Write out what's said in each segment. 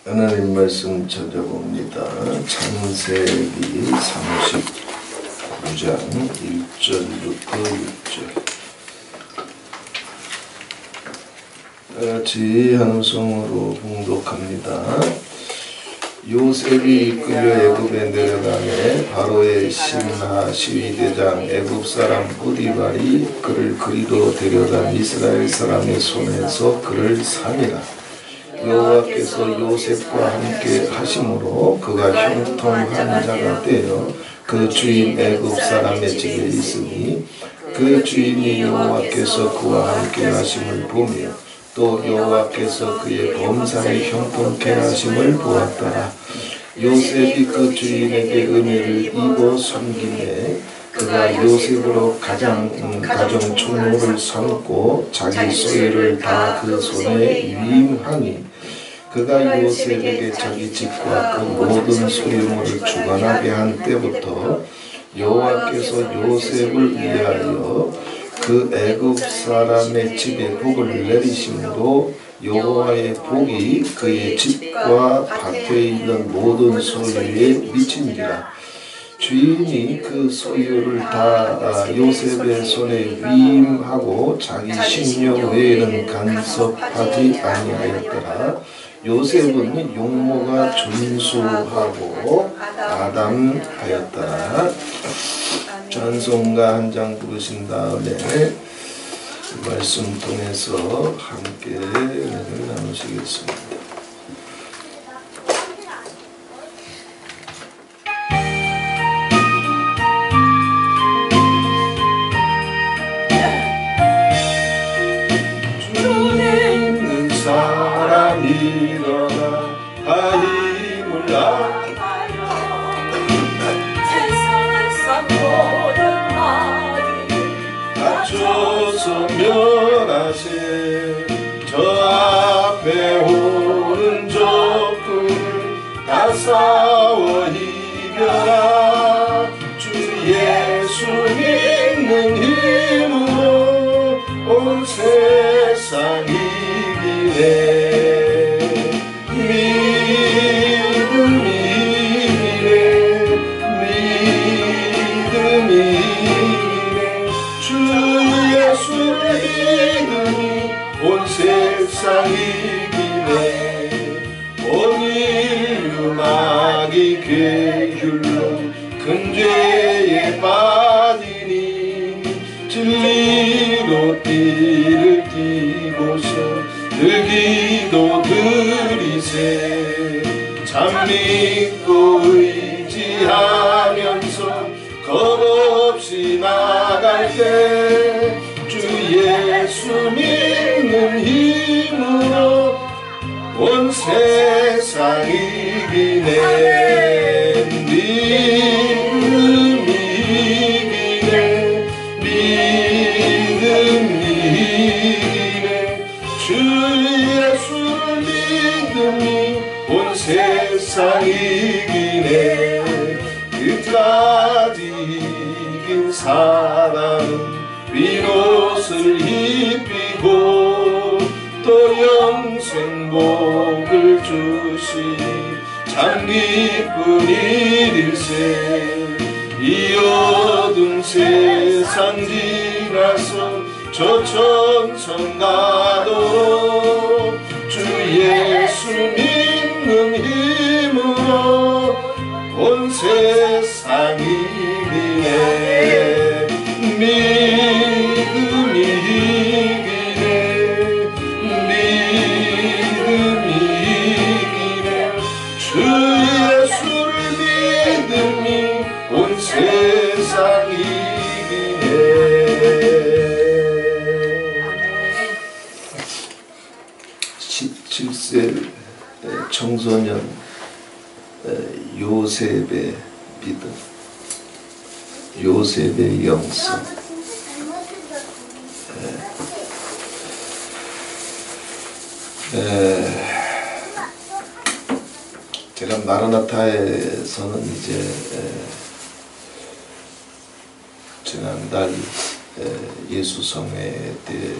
하나님 말씀 찾아봅니다. 창세기 39장 1절부터 6절. 같이 한 성으로 봉독합니다. 요셉이 이끌려 애굽에 내려가매 바로의 신하 시위대장 애굽 사람 보디발이 그를 그리로 데려간 이스라엘 사람의 손에서 그를 삼이라. 여호와께서 요셉과 함께 하심으로 그가 형통한 자가 되어 그 주인 애굽 사람의 집에 있으니 그 주인이 여호와께서 그와 함께 하심을 보며 또 여호와께서 그의 범사에 형통케 하심을 보았더라. 요셉이 그 주인에게 은혜를 입어 섬기매 그가 요셉으로 가정 총무를 삼고 자기 소유를 다 그 손에 위임하니 그가 요셉에게 자기 집과 그 모든 소유물을 주관하게 한 때부터 여호와께서 요셉을 위하여 그 애굽 사람의 집에 복을 내리심으로 여호와의 복이 그의 집과 밭에 있는 모든 소유에 미친지라. 주인이 그 소유를 다 요셉의 손에 위임하고 자기 식료 외에는 간섭하지 아니하였더라. 요셉은 용모가 준수하고 아담하였더라. 찬송가 한 장 부르신 다음에 말씀 통해서 함께 은혜를 나누시겠습니다. 멸하세 저 앞에 오른쪽 끈을 다 싸워 이겨라. 주 예수 믿는 힘으로 온 세상 이기네. 세상 이기네. 온 인류 마귀 괴율로 큰 죄에 빠지니 진리로 띠를 띠고서 들기도 들이세. 참 믿고 의지하면서 겁없이 나갈 때 주 예수 믿는 힘으로 온 세상 이기네. 믿음이 이기네. 믿음이 이기네. 주 예수를 믿음이 온 세상 이기네. 끝까지 이긴 사람은 비옷을 입히고 또 영생복을 주시니 참 기쁜 일일세. 이 어두운 세상 지나서 저 천성 가도록 주 예수 믿는 힘으로 온 세상 이기네. 믿음이 이기네. 믿음이 이기네. 주 예수를 믿음이 온 세상 이기네. 17세 청소년 요셉의 믿음, 요셉의 영성. 제가 마라나타에서는 이제 지난달 예수 성회에 대해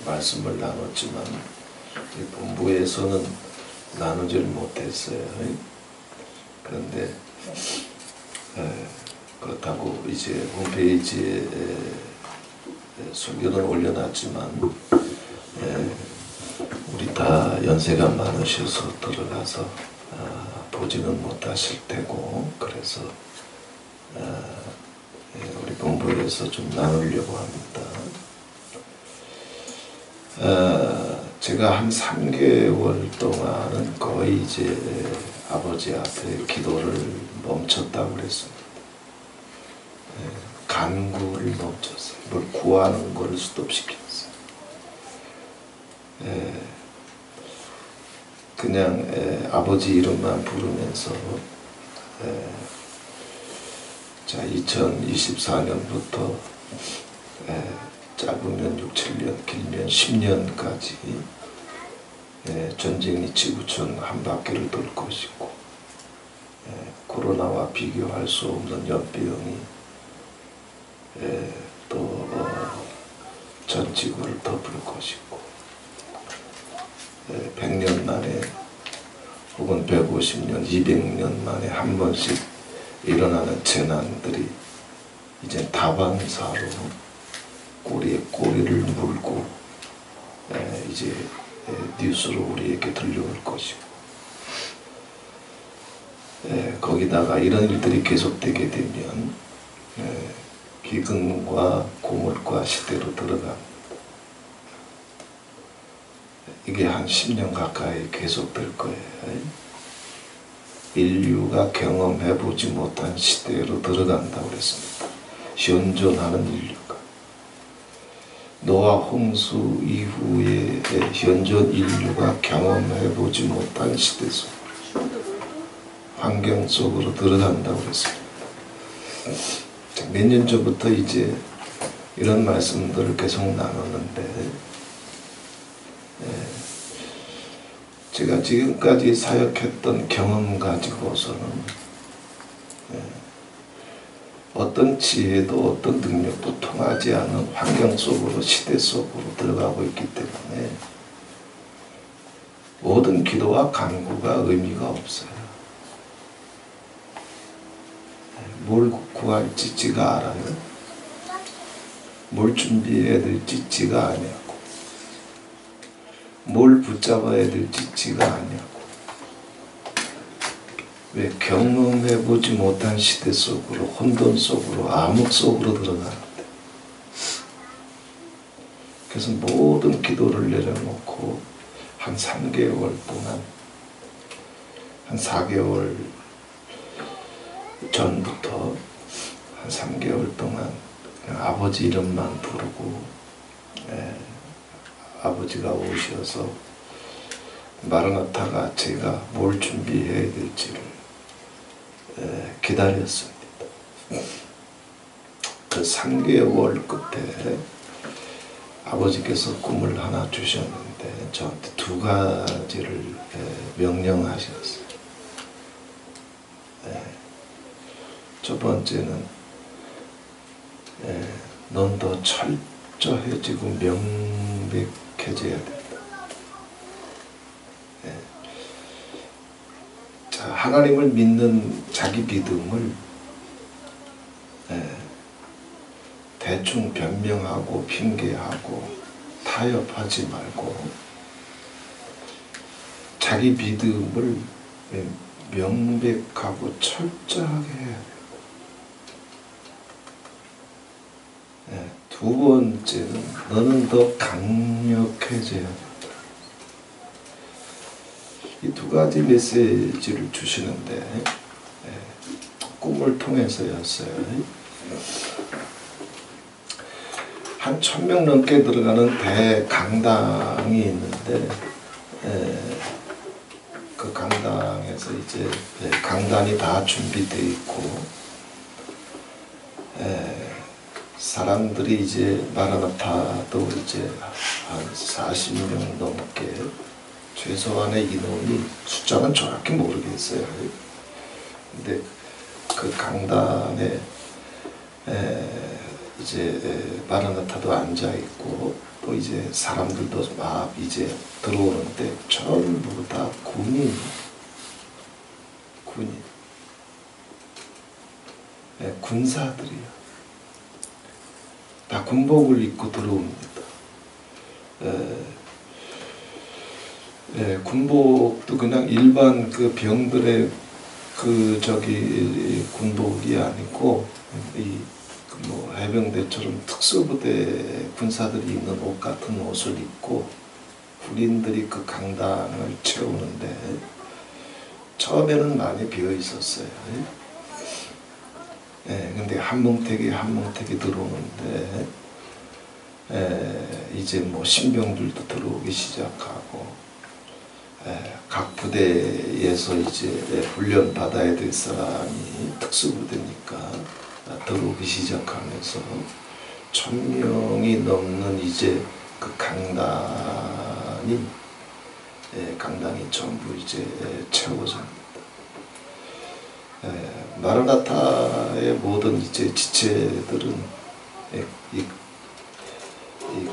말씀을 나눴지만 본부에서는 나누질 못했어요. 그런데 그렇다고 이제 홈페이지에 설교는 올려놨지만 우리 다 연세가 많으셔서 들어가서 보지는 못하실 테고, 그래서 우리 본부에서 좀 나누려고 합니다. 제가 한 3개월 동안은 거의 이제 아버지 앞에 기도를 멈췄다고 그랬습니다. 간구를 멈췄어요. 뭘 구하는 걸 스톱시켰어요. 그냥 아버지 이름만 부르면서 자 2024년부터 짧으면 6, 7년, 길면 10년까지 전쟁이 지구촌 한 바퀴를 돌 것이고, 코로나와 비교할 수 없는 연병이 또 전 지구를 덮을 것이고, 100년 만에 혹은 150년, 200년 만에 한 번씩 일어나는 재난들이 이제 다반사로 꼬리에 꼬리를 물고 이제 뉴스로 우리에게 들려올 것이고, 거기다가 이런 일들이 계속되게 되면 기근과 고물과 시대로 들어갑니다. 이게 한 10년 가까이 계속될 거예요. 인류가 경험해보지 못한 시대로 들어간다고 그랬습니다. 현존하는 인류가. 노아 홍수 이후에 현존 인류가 경험해보지 못한 시대 속으로, 환경 속으로 들어간다고 그랬습니다. 몇 년 전부터 이제 이런 말씀들을 계속 나눴는데, 제가 지금까지 사역했던 경험 가지고서는 어떤 지혜도 어떤 능력도 통하지 않는 환경 속으로, 시대 속으로 들어가고 있기 때문에 모든 기도와 간구가 의미가 없어요. 뭘 구할지 지가 알아요. 뭘 준비해야 될지 지가 아냐고. 뭘 붙잡아야 될지 지가 아냐고. 왜? 경험해보지 못한 시대 속으로, 혼돈 속으로, 암흑 속으로 들어가는데. 그래서 모든 기도를 내려놓고 한 3개월 동안, 한 4개월 전부터 한 3개월 동안 그냥 아버지 이름만 부르고, 아버지가 오셔서 마라나타가 제가 뭘 준비해야 될지를 기다렸습니다. 그 3개월 끝에 아버지께서 꿈을 하나 주셨는데 저한테 2가지를 명령하셨어요. 첫 번째는 넌 더 철저해지고 명백해져야 된다. 자, 하나님을 믿는 자기 믿음을 대충 변명하고 핑계하고 타협하지 말고 자기 믿음을 명백하고 철저하게 해야 돼요. 2번째는 너는 더 강력해져야 된다. 이 2가지 메시지를 주시는데 꿈을 통해서였어요. 한 1000명 넘게 들어가는 대강당이 있는데 그 강당에서 이제 강단이 다 준비되어 있고 사람들이 이제 마라나타도 이제 한 40명 넘게, 최소한의 인원이 숫자는 정확히 모르겠어요. 근데 그 강단에 이제 마라나타도 앉아 있고 또 이제 사람들도 막 이제 들어오는데 전부 다 군인. 군사들이요. 다 군복을 입고 들어옵니다. 군복도 그냥 일반 그 병들의 군복이 아니고 뭐 해병대처럼 특수부대 군사들이 입는 옷 같은 옷을 입고 군인들이 그 강당을 채우는데 처음에는 많이 비어 있었어요. 근데 한 뭉태기 들어오는데 이제 뭐 신병들도 들어오기 시작하고 각 부대에서 이제 훈련 받아야 될 사람이 특수부대니까 들어오기 시작하면서 1000명이 넘는 이제 그 강당이 전부 이제 채워집니다. 마르나타의 모든 이제 지체들은 이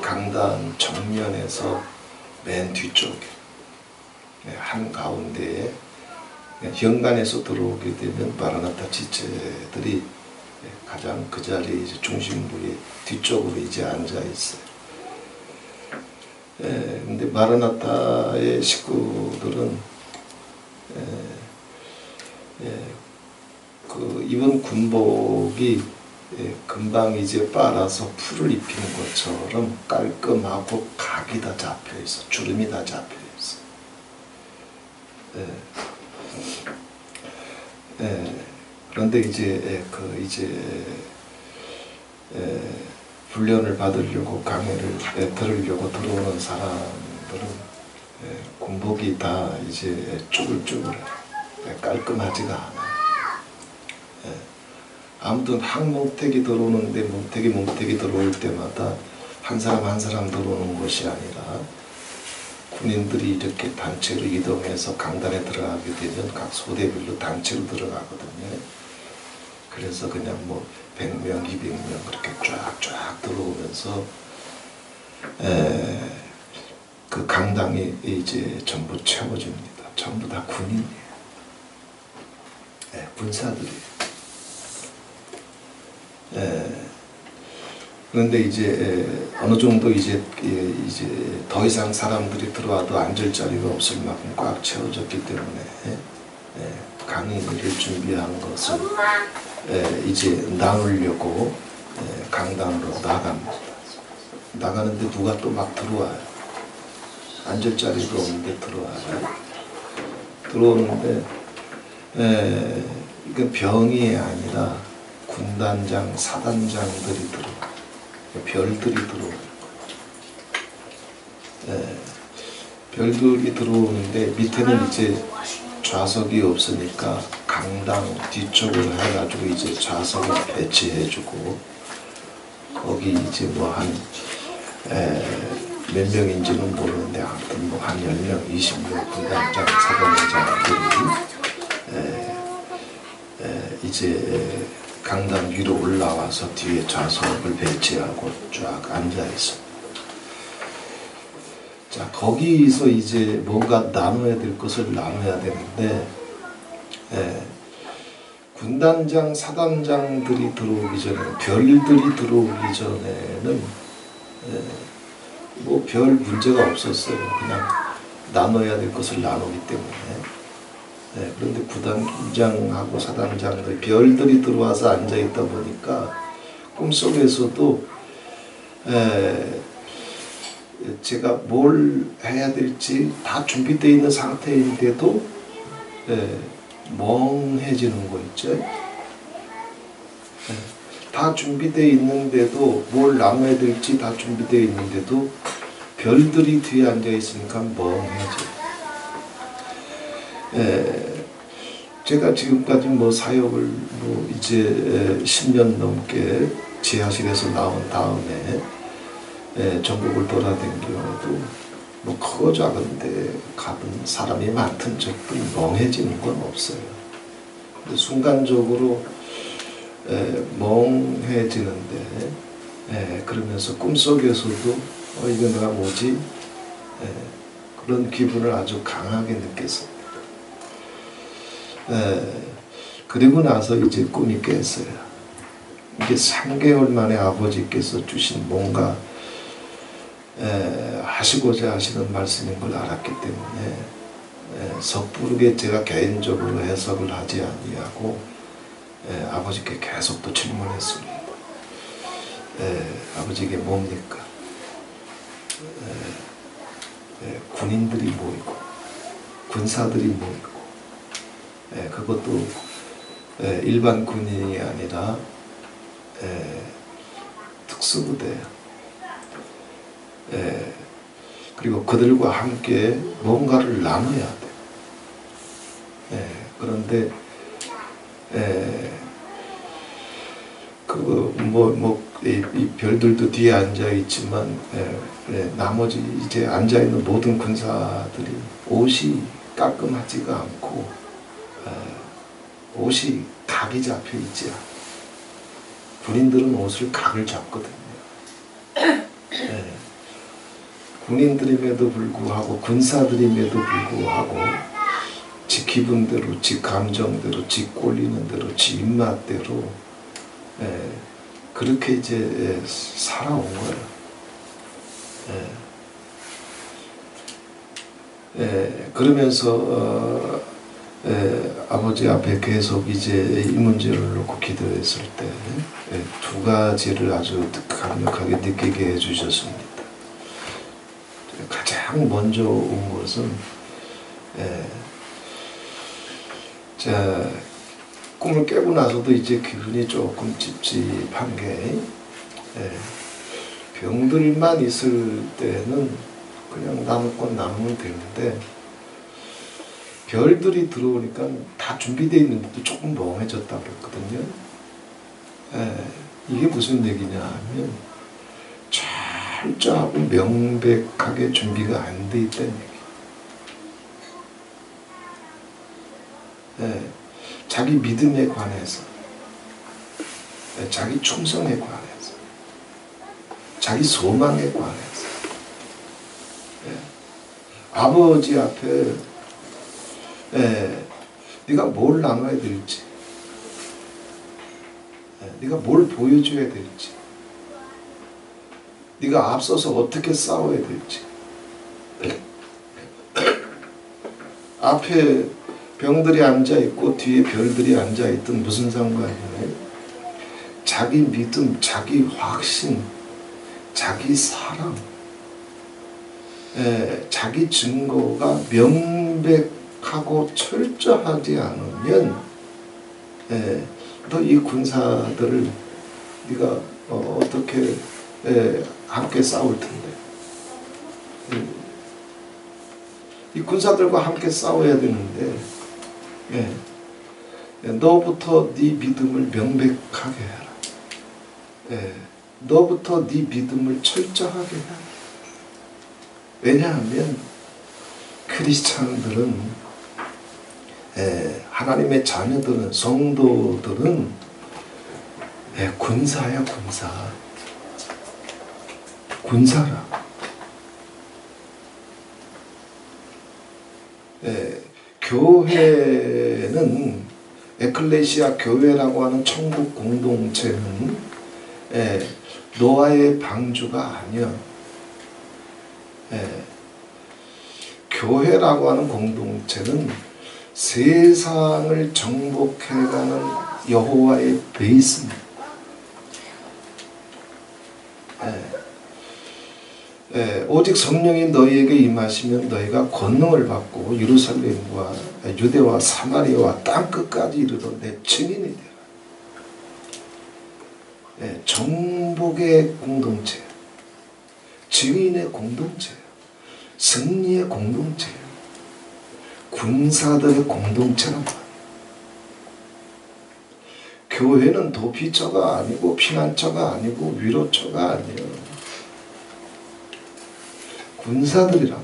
강당 정면에서 맨 뒤쪽에 한 가운데에 현관에서 들어오게 되면 마라나타 지체들이 가장 그 자리에 이제 중심부에 뒤쪽으로 이제 앉아 있어요. 근데 마라나타의 식구들은 그 입은 군복이 금방 이제 빨아서 풀을 입힌 것처럼 깔끔하고 각이 다 잡혀 있어, 주름이 다 잡혀 있어. 그런데 이제 훈련을 받으려고 강의를 들으려고 들어오는 사람들은 군복이 다 이제 쭈글쭈글 깔끔하지가 않아요. 아무튼 한 뭉태기 들어오는데 뭉태기 들어올 때마다 한 사람 한 사람 들어오는 것이 아니라 군인들이 이렇게 단체로 이동해서 강단에 들어가게 되면 각 소대별로 단체로 들어가거든요. 그래서 그냥 뭐 100명, 200명 그렇게 쫙쫙 들어오면서 그 강당이 이제 전부 채워집니다. 전부 다 군인이에요. 군사들이에요. 그런데 이제 어느 정도 이제 더 이상 사람들이 들어와도 앉을 자리가 없을 만큼 꽉 채워졌기 때문에 강의를 준비한 것을 이제 나누려고 강당으로 나갑니다. 나가는데 누가 또 막 들어와요. 앉을 자리가 없는데 들어와요. 들어오는데 이건 병이 아니라 군단장, 사단장들이 들어와요. 별들이 들어오는 거예요. 별들이 들어오는데 밑에는 이제 좌석이 없으니까 강당 뒤쪽으로 해가지고 이제 좌석을 배치해주고 거기 이제 뭐 한 몇 명인지는 모르는데 아무튼 뭐 한 10명, 20명 군단장, 사단장들이 이제 강당 위로 올라와서 뒤에 좌석을 배치하고 쫙 앉아있어. 자, 거기서 이제 뭔가 나눠야 될 것을 나눠야 되는데 군단장, 사단장들이 들어오기 전에, 별들이 들어오기 전에는 뭐 별 문제가 없었어요. 그냥 나눠야 될 것을 나누기 때문에. 그런데 구단장하고 사단장들, 별들이 들어와서 앉아있다 보니까 꿈속에서도 제가 뭘 해야 될지 다 준비되어 있는 상태인데도 멍해지는 거 있죠. 다 준비되어 있는데도 뭘 나눠야 될지 다 준비되어 있는데도 별들이 뒤에 앉아있으니까 멍해져요. 제가 지금까지 뭐 사역을 뭐 이제 10년 넘게 지하실에서 나온 다음에 전국을 돌아다니면도 뭐 크고 작은데 가본 사람이 많던 적도 멍해지는 건 없어요. 근데 순간적으로 멍해지는데 그러면서 꿈속에서도 이거 내가 뭐지? 그런 기분을 아주 강하게 느꼈습니다. 그리고 나서 이제 꿈이 깼어요. 이게 3개월 만에 아버지께서 주신 뭔가 하시고자 하시는 말씀인 걸 알았기 때문에 섣부르게 제가 개인적으로 해석을 하지 아니하고 아버지께 계속 또 질문했습니다. 아버지 이게 뭡니까? 군인들이 모이고 군사들이 모이고 그것도 일반 군인이 아니라 특수부대예요. 그리고 그들과 함께 뭔가를 나눠야 돼. 그런데 이 별들도 뒤에 앉아 있지만 나머지 이제 앉아 있는 모든 군사들이 옷이 깔끔하지가 않고 옷이 각이 잡혀 있지 않아. 군인들은 옷을 각을 잡거든요. 군인들임에도 불구하고 군사들임에도 불구하고 지 기분대로, 지 감정대로, 지 꼴리는 대로, 지 입맛대로 그렇게 이제 살아온 거예요. 그러면서 아버지 앞에 계속 이제 이 문제를 놓고 기도했을 때 두 가지를 아주 강력하게 느끼게 해주셨습니다. 가장 먼저 온 것은 자, 꿈을 깨고 나서도 이제 기분이 조금 찝찝한 게 병들만 있을 때는 그냥 남을 건 남으면 되는데 별들이 들어오니까 다 준비되어 있는데도 조금 멍해졌다 그랬거든요. 이게 무슨 얘기냐 하면 철저하고 명백하게 준비가 안 돼 있다는 얘기. 자기 믿음에 관해서, 자기 충성에 관해서, 자기 소망에 관해서 아버지 앞에 네가 뭘 나눠야 될지, 네가 뭘 보여줘야 될지, 네가 앞서서 어떻게 싸워야 될지, 앞에 병들이 앉아있고 뒤에 별들이 앉아있든 무슨 상관이에요? 자기 믿음, 자기 확신, 자기 사랑, 자기 증거가 명백하고 철저하지 않으면 너 이 군사들을 네가 어떻게 함께 싸울 텐데 이 군사들과 함께 싸워야 되는데 너부터 네 믿음을 명백하게 해라. 너부터 네 믿음을 철저하게 해라. 왜냐하면 크리스찬들은 하나님의 자녀들은 성도들은 군사야 군사. 군사라. 교회는 에클레시아 교회라고 하는 천국 공동체는 노아의 방주가 아니야. 교회라고 하는 공동체는 세상을 정복해가는 여호와의 베이스입니다. 오직 성령이 너희에게 임하시면 너희가 권능을 받고 예루살렘과 유대와 사마리아와 땅끝까지 이르러 내 증인이 되라. 정복의 공동체, 증인의 공동체, 승리의 공동체, 군사들의 공동체란 말이에요. 교회는 도피처가 아니고 피난처가 아니고 위로처가 아니에요. 군사들이란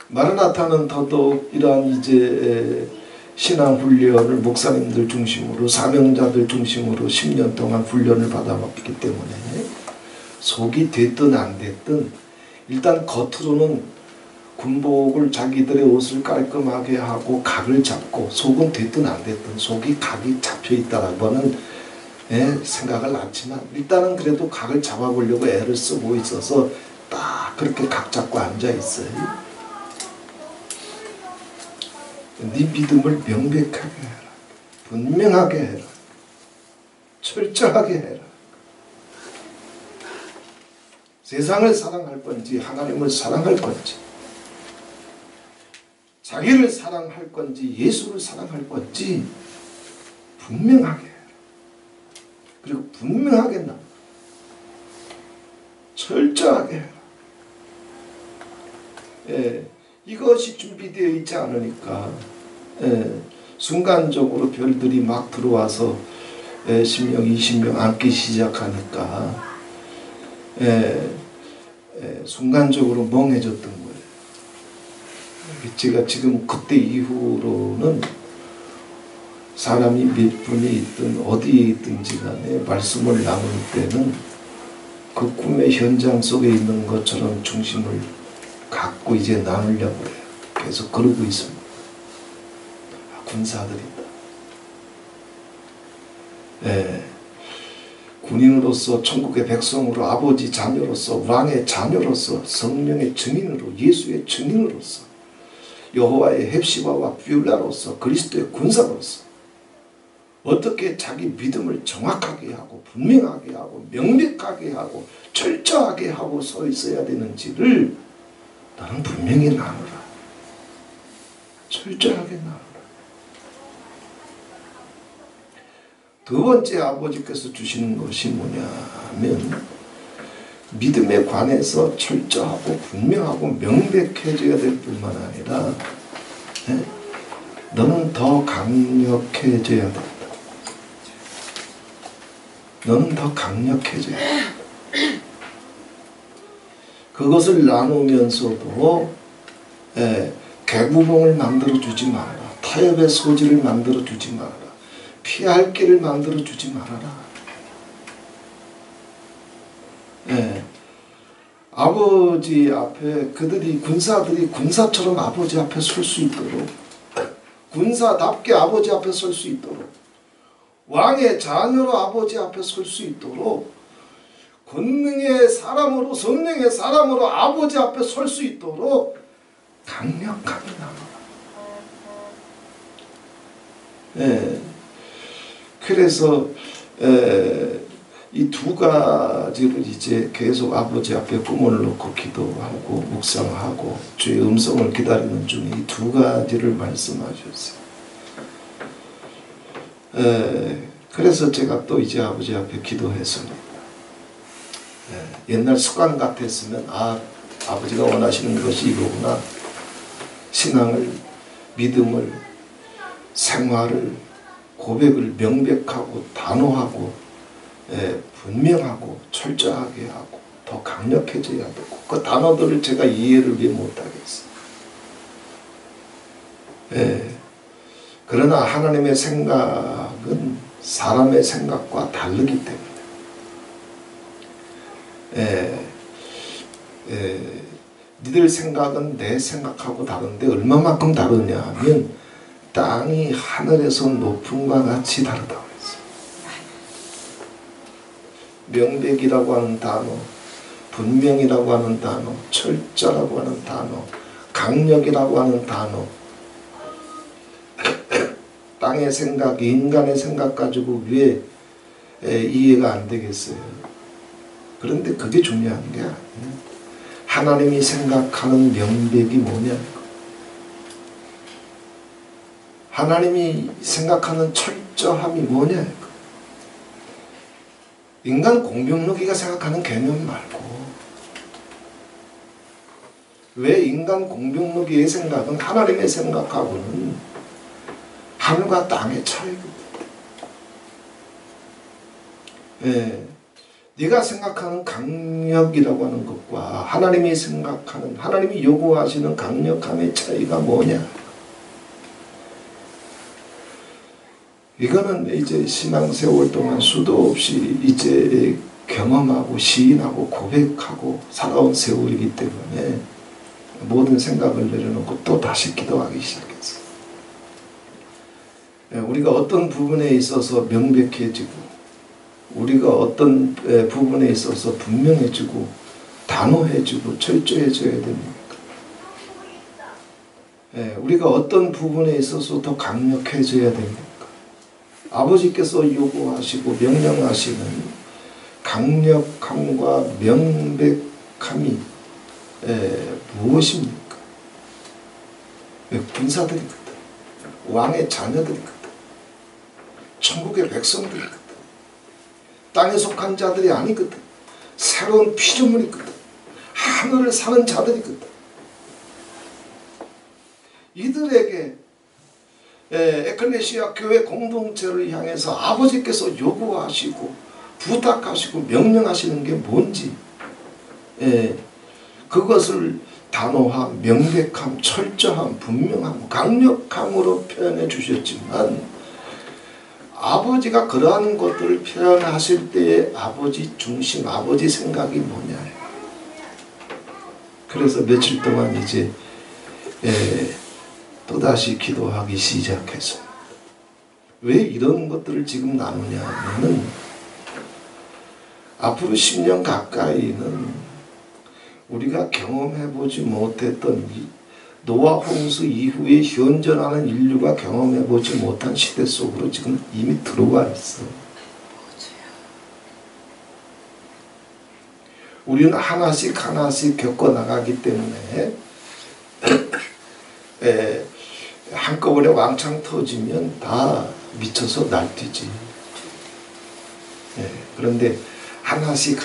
마르나타는 더더욱 이러한 이제 신앙 훈련을 목사님들 중심으로 사명자들 중심으로 10년 동안 훈련을 받아왔기 때문에 속이 됐든 안 됐든 일단 겉으로는 군복을 자기들의 옷을 깔끔하게 하고 각을 잡고 속은 됐든 안 됐든 속이 각이 잡혀 있다라고 하는 생각을 낳지만 일단은 그래도 각을 잡아보려고 애를 쓰고 있어서 딱 그렇게 각 잡고 앉아 있어요. 네 믿음을 명백하게 해라. 분명하게 해라. 철저하게 해라. 세상을 사랑할 건지 하나님을 사랑할 건지 자기를 사랑할 건지 예수를 사랑할 건지 분명하게 해라. 그리고 분명하게 나 철저하게 해라. 이것이 준비되어 있지 않으니까 순간적으로 별들이 막 들어와서 10명 20명 앉기 시작하니까 순간적으로 멍해졌던 거예요. 제가 지금 그때 이후로는 사람이 몇 분이 있든 어디에 있든지 간에 말씀을 나눌 때는 그 꿈의 현장 속에 있는 것처럼 중심을 갖고 이제 나누려고 해요. 계속 그러고 있습니다. 군사들이다. 군인으로서 천국의 백성으로 아버지 자녀로서 왕의 자녀로서 성령의 증인으로 예수의 증인으로서 여호와의 헵시바와 뷰라로서 그리스도의 군사로서 어떻게 자기 믿음을 정확하게 하고 분명하게 하고 명백하게 하고 철저하게 하고 서 있어야 되는지를 나는 분명히 나누라. 철저하게 나누라. 두 번째 아버지께서 주시는 것이 뭐냐면 믿음에 관해서 철저하고 분명하고 명백해져야 될 뿐만 아니라 너는 더 강력해져야 된다. 너는 더 강력해져야 된다. 그것을 나누면서도 개구멍을 만들어주지 말아라. 타협의 소지를 만들어주지 말아라. 피할 길을 만들어주지 말아라. 아버지 앞에 군사들이 군사처럼 아버지 앞에 설 수 있도록 군사답게 아버지 앞에 설 수 있도록 왕의 자녀로 아버지 앞에 설 수 있도록 권능의 사람으로 성령의 사람으로 아버지 앞에 설 수 있도록 강력하게 나눠라. 그래서 이 두 가지를 이제 계속 아버지 앞에 꿈을 놓고 기도하고 묵상하고 주의 음성을 기다리는 중에 이 두 가지를 말씀하셨어요. 그래서 제가 또 이제 아버지 앞에 기도했습니다. 옛날 습관 같았으면 아버지가 원하시는 것이 이거구나. 신앙을 믿음을 생활을 고백을 명백하고 단호하고 분명하고 철저하게 하고 더 강력해져야 되고 그 단어들을 제가 이해를 왜 못하겠어요. 그러나 하나님의 생각은 사람의 생각과 다르기 때문에 니들 생각은 내 생각하고 다른데 얼마만큼 다르냐 하면 땅이 하늘에서 높음과 같이 다르다고 했어요. 명백이라고 하는 단어, 분명이라고 하는 단어, 철저라고 하는 단어, 강력이라고 하는 단어, 땅의 생각, 인간의 생각 가지고 왜 이해가 안 되겠어요? 그런데 그게 중요한 게 아니에요. 하나님이 생각하는 명백이 뭐냐? 하나님이 생각하는 철저함이 뭐냐? 인간 공병력이가 생각하는 개념 말고 왜 인간 공병력이의 생각은 하나님의 생각하고는 하늘과 땅의 차이입니다. 네가 생각하는 강력이라고 하는 것과 하나님이 생각하는 하나님이 요구하시는 강력함의 차이가 뭐냐? 이거는 이제 신앙 세월 동안 수도 없이 이제 경험하고 시인하고 고백하고 살아온 세월이기 때문에 모든 생각을 내려놓고 또 다시 기도하기 시작했어요. 우리가 어떤 부분에 있어서 명백해지고 우리가 어떤 부분에 있어서 분명해지고 단호해지고 철저해져야 됩니까? 우리가 어떤 부분에 있어서 더 강력해져야 됩니까? 아버지께서 요구하시고 명령하시는 강력함과 명백함이 무엇입니까? 군사들이거든, 왕의 자녀들이거든, 천국의 백성들이거든, 땅에 속한 자들이 아니거든, 새로운 피조물이거든, 하늘을 사는 자들이거든. 이들에게 에클레시아 교회 공동체를 향해서 아버지께서 요구하시고 부탁하시고 명령하시는 게 뭔지, 그것을 단호함, 명백함, 철저함, 분명함, 강력함으로 표현해 주셨지만 아버지가 그러한 것들을 표현하실 때의 아버지 중심, 아버지 생각이 뭐냐. 그래서 며칠 동안 이제 또다시 기도하기 시작했습니다. 왜 이런 것들을 지금 나누냐 하면은 앞으로 10년 가까이는 우리가 경험해보지 못했던 노아 홍수 이후에 현존하는 인류가 경험해보지 못한 시대 속으로 지금 이미 들어와 있어. 우리는 하나씩 겪어나가기 때문에 한꺼번에 왕창 터지면 다 미쳐서 날뛰지. 그런데 하나씩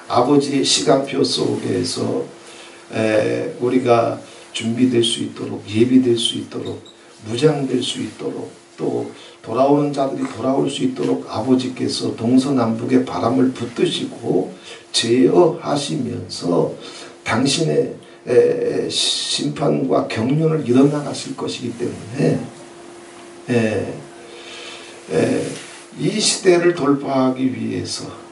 아버지의 시간표 속에서 우리가 준비될 수 있도록, 예비될 수 있도록, 무장될 수 있도록, 또 돌아오는 자들이 돌아올 수 있도록 아버지께서 동서남북의 바람을 붙드시고 제어하시면서 당신의 심판과 경륜을 이뤄나가실 것이기 때문에 이 시대를 돌파하기 위해서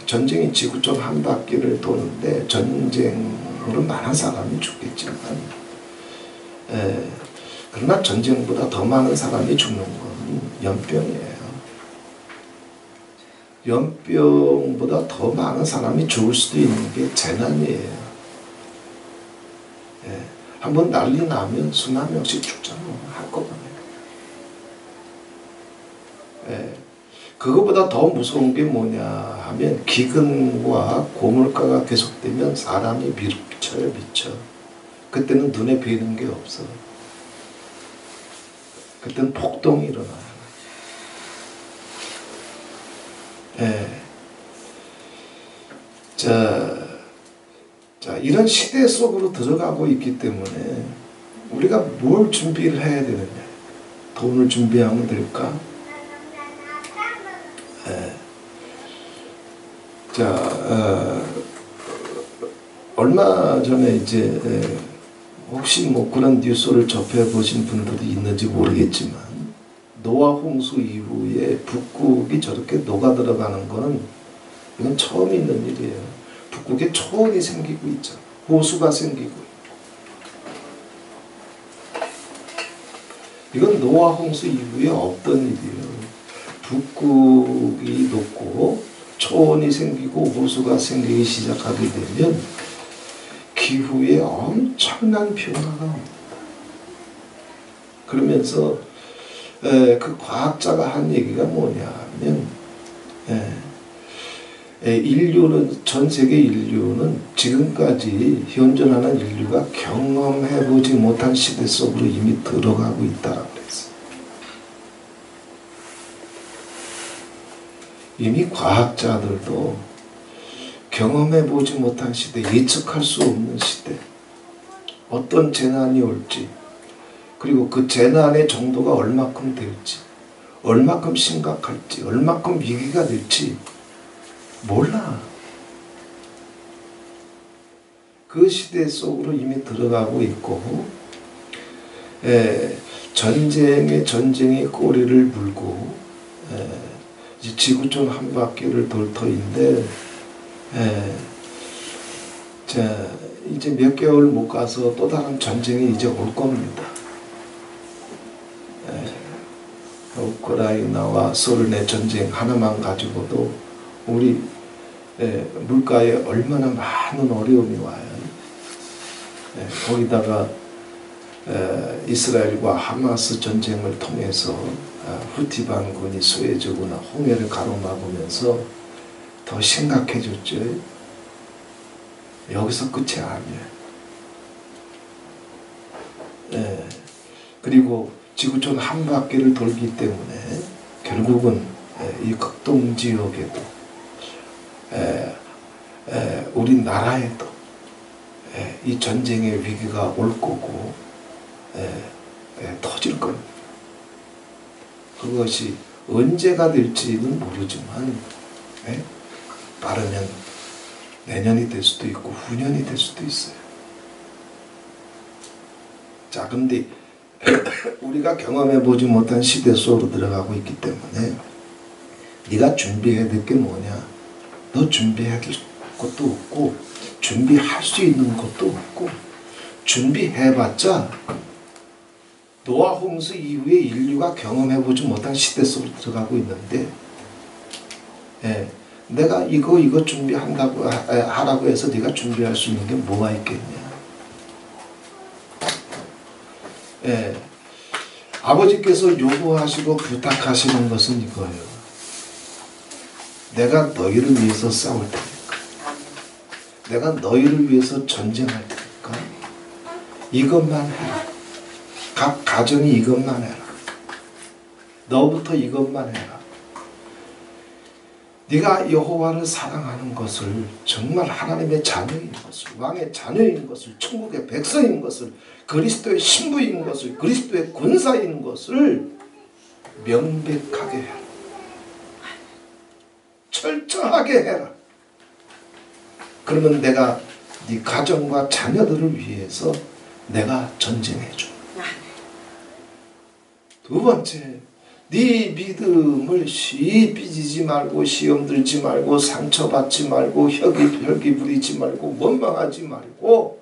전쟁이 지구촌 한 바퀴를 도는데 전쟁으로 많은 사람이 죽겠지만 그러나 전쟁보다 더 많은 사람이 죽는 건 연병이에요. 연병보다 더 많은 사람이 죽을 수도 있는 게 재난이에요. 한번 난리 나면 수만 명씩 죽잖아, 한꺼번에. 그거보다 더 무서운 게 뭐냐 하면 기근과 고물가가 계속되면 사람이 미쳐. 그때는 눈에 보이는 게 없어. 그때는 폭동이 일어나요. 자, 이런 시대 속으로 들어가고 있기 때문에 우리가 뭘 준비를 해야 되느냐. 돈을 준비하면 될까? 얼마 전에 이제 혹시 뭐 그런 뉴스를 접해보신 분들이 있는지 모르겠지만 노아 홍수 이후에 북극이 저렇게 녹아 들어가는 거는 이건 처음 있는 일이에요. 북극에 초원이 생기고 있죠. 호수가 생기고. 이건 노아 홍수 이후에 없던 일이에요. 북극이 녹고 초원이 생기고 호수가 생기기 시작하게 되면 기후에 엄청난 변화가 옵니다. 그러면서 그 과학자가 한 얘기가 뭐냐 하면 인류는, 전 세계 인류는 지금까지 현존하는 인류가 경험해보지 못한 시대 속으로 이미 들어가고 있다고 그랬어요. 이미 과학자들도 경험해보지 못한 시대, 예측할 수 없는 시대, 어떤 재난이 올지, 그리고 그 재난의 정도가 얼마큼 될지, 얼마큼 심각할지, 얼마큼 위기가 될지 몰라. 그 시대 속으로 이미 들어가고 있고, 전쟁에 꼬리를 물고 이제 지구촌 한 바퀴를 돌 터인데, 자, 이제 몇 개월 못 가서 또 다른 전쟁이 이제 올 겁니다. 우크라이나와 소련의 전쟁 하나만 가지고도 우리 물가에 얼마나 많은 어려움이 와요. 거기다가 이스라엘과 하마스 전쟁을 통해서 후티 반군이 수에즈구나 홍해를 가로막으면서 더 심각해졌죠. 여기서 끝이 아니에요. 그리고 지구촌 한 바퀴를 돌기 때문에 결국은 이 극동 지역에도 우리나라에도 이 전쟁의 위기가 올 거고 터질 겁니다. 그것이 언제가 될지는 모르지만 빠르면 내년이 될 수도 있고 후년이 될 수도 있어요. 자, 근데 우리가 경험해보지 못한 시대 속으로 들어가고 있기 때문에 네가 준비해야 될 게 뭐냐? 너 준비해야 될 것도 없고 준비할 수 있는 것도 없고 준비해봤자 노아 홍수 이후에 인류가 경험해보지 못한 시대 속으로 들어가고 있는데 내가 이거 준비한다고 하라고 해서 네가 준비할 수 있는 게 뭐가 있겠냐? 아버지께서 요구하시고 부탁하시는 것은 이거예요. 내가 너희를 위해서 싸울 테니까, 내가 너희를 위해서 전쟁할 테니까 이것만 해라. 각 가정이 이것만 해라. 너부터 이것만 해라. 네가 여호와를 사랑하는 것을, 정말 하나님의 자녀인 것을, 왕의 자녀인 것을, 천국의 백성인 것을, 그리스도의 신부인 것을, 그리스도의 군사인 것을 명백하게 해라. 철저하게 해라. 그러면 내가 네 가정과 자녀들을 위해서 내가 전쟁해줘. 두 번째, 네 믿음을 삐지지 말고, 시험 들지 말고, 상처받지 말고, 혈기 부리지 말고, 원망하지 말고,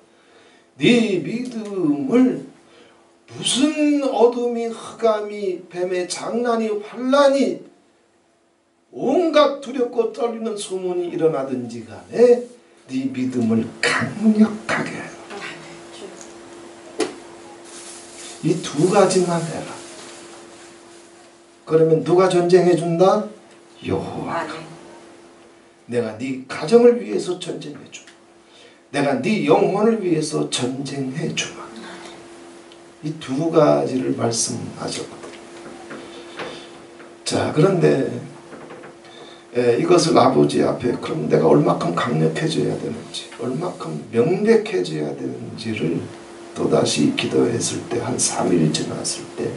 네 믿음을 무슨 어둠이, 흑암이, 뱀의 장난이, 환난이, 온갖 두렵고 떨리는 소문이 일어나든지 간에 네 믿음을 강력하게 해라. 이 두 가지만 해라. 그러면 누가 전쟁해준다? 여호와가. 내가 네 가정을 위해서 전쟁해줘. 내가 네 영혼을 위해서 전쟁해주마. 이 두 가지를 말씀하셨거든요. 자, 그런데 이것을 아버지 앞에 그럼 내가 얼마큼 강력해져야 되는지, 얼마큼 명백해져야 되는지를 또다시 기도했을 때, 한 3일 지났을 때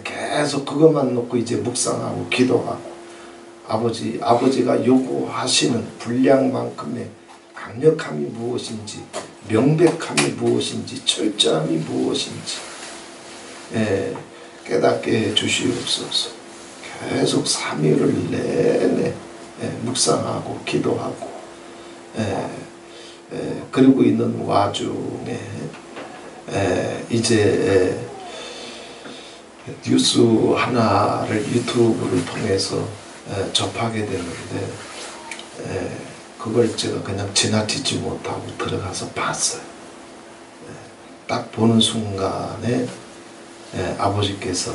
계속 그것만 놓고 이제 묵상하고 기도하고 아버지가 요구하시는 분량만큼의 강력함이 무엇인지, 명백함이 무엇인지, 철저함이 무엇인지 깨닫게 해주시옵소서. 계속 3일을 내내 묵상하고 기도하고 그러고 있는 와중에 이제 뉴스 하나를 유튜브를 통해서 접하게 되는데 그걸 제가 그냥 지나치지 못하고 들어가서 봤어요. 딱 보는 순간에 아버지께서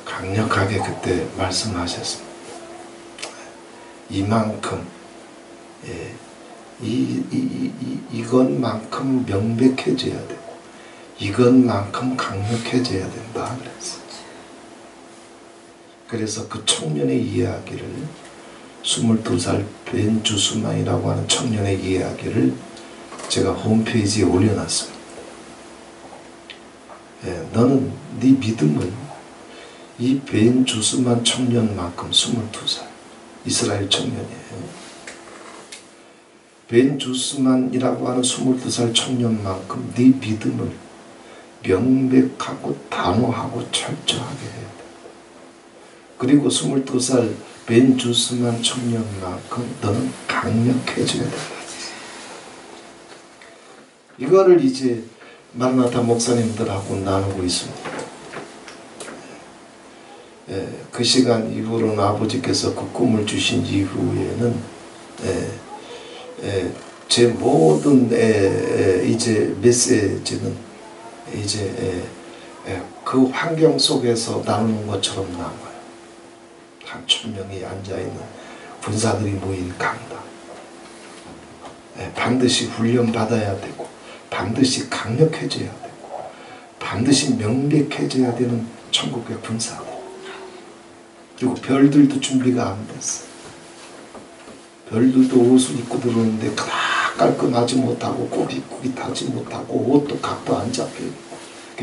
강력하게 그때 말씀하셨습니다. 이만큼 이것만큼 명백해져야 되고 이것만큼 강력해져야 된다 그랬어요. 그래서 그 청년의 이야기를 22살 벤 주스만이라고 하는 청년의 이야기를 제가 홈페이지에 올려놨습니다. 너는 네 믿음을 이 벤 주스만 청년만큼 22살 이스라엘 청년이에요. 벤 주스만이라고 하는 22살 청년만큼 네 믿음을 명백하고 단호하고 철저하게 해야 돼. 그리고 22살 벤주스만 청년만큼 너는 강력해져야 된다. 이거를 이제 마라나타 목사님들하고 나누고 있습니다. 그 시간 이후로는 아버지께서 그 꿈을 주신 이후에는 제 모든 이제 메시지는 이제 그 환경 속에서 나누는 것처럼 나와요. 한 1000명이 앉아있는 군사들이 모인 강단. 반드시 훈련받아야 되고 반드시 강력해져야 되고 반드시 명백해져야 되는 천국의 군사들. 그리고 별들도 준비가 안 됐어. 별들도 옷을 입고 들어오는데 그닥 깔끔하지 못하고 꾸깃꾸깃하지 못하고 옷도 각도 안 잡혀있고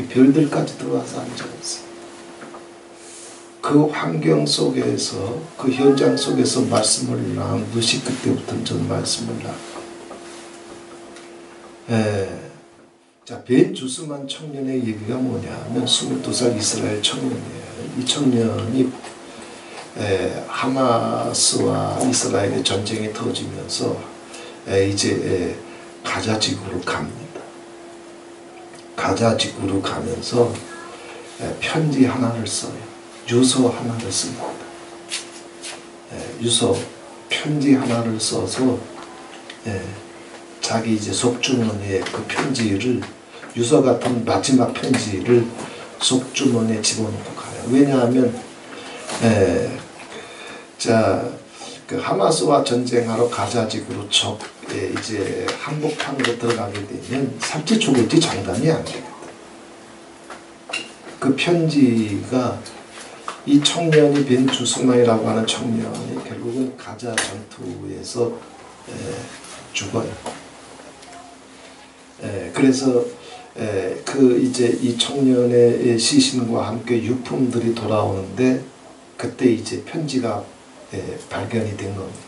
별들까지 들어와서 앉아있어. 그 환경 속에서 그 현장 속에서 말씀을 나누듯이 그때부터 저는 말씀을 나누고 자, 벤주스만 청년의 얘기가 뭐냐면 22살 이스라엘 청년이에요. 이 청년이 하마스와 이스라엘의 전쟁이 터지면서 이제 가자 지구로 갑니다. 가자 지구로 가면서 편지 하나를 써요. 유서 하나를 씁니다. 유서 편지 하나를 써서 자기 이제 속주머니에 그 편지를 유서 같은 마지막 편지를 속주머니에 집어넣고 가요. 왜냐하면 그 하마스와 전쟁하러 가자지구로 이제 항복판으로 들어가게 되면 살지 죽을지 장담이 안 되거든. 그 편지가 이 청년이 벤주스만이라고 하는 청년이 결국은 가자 전투에서 죽어요. 그래서 그 이제 이 청년의 시신과 함께 유품들이 돌아오는데 그때 이제 편지가 발견이 된 겁니다.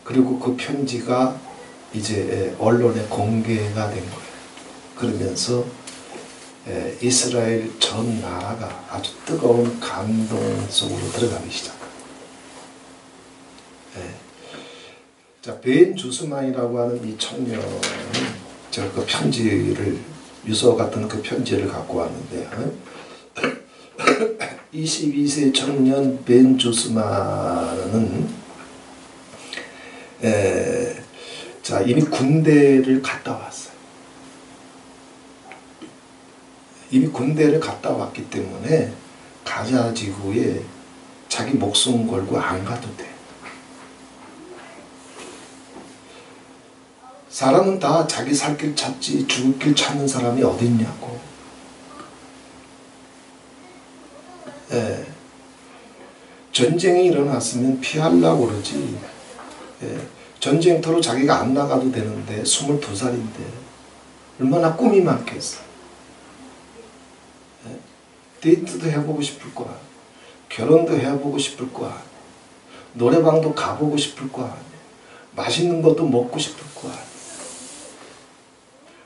그리고 그 편지가 이제 언론에 공개가 된 거예요. 그러면서 이스라엘 전 나라가 아주 뜨거운 감동 속으로 들어가기 시작합니다. 자, 벤주스만이라고 하는 이 청년은 제가 그 편지를 유서 같은 그 편지를 갖고 왔는데요. 22세 청년 벤주스만은 자, 이미 군대를 갔다 왔어요. 이미 군대를 갔다 왔기 때문에 가자 지구에 자기 목숨 걸고 안 가도 돼. 사람은 다 자기 살 길 찾지 죽을 길 찾는 사람이 어디 있냐고. 전쟁이 일어났으면 피하려고 그러지. 전쟁터로 자기가 안 나가도 되는데 22살인데 얼마나 꿈이 많겠어. 데이트도 해보고 싶을 거야. 결혼도 해보고 싶을 거야. 노래방도 가보고 싶을 거야. 맛있는 것도 먹고 싶을 거야.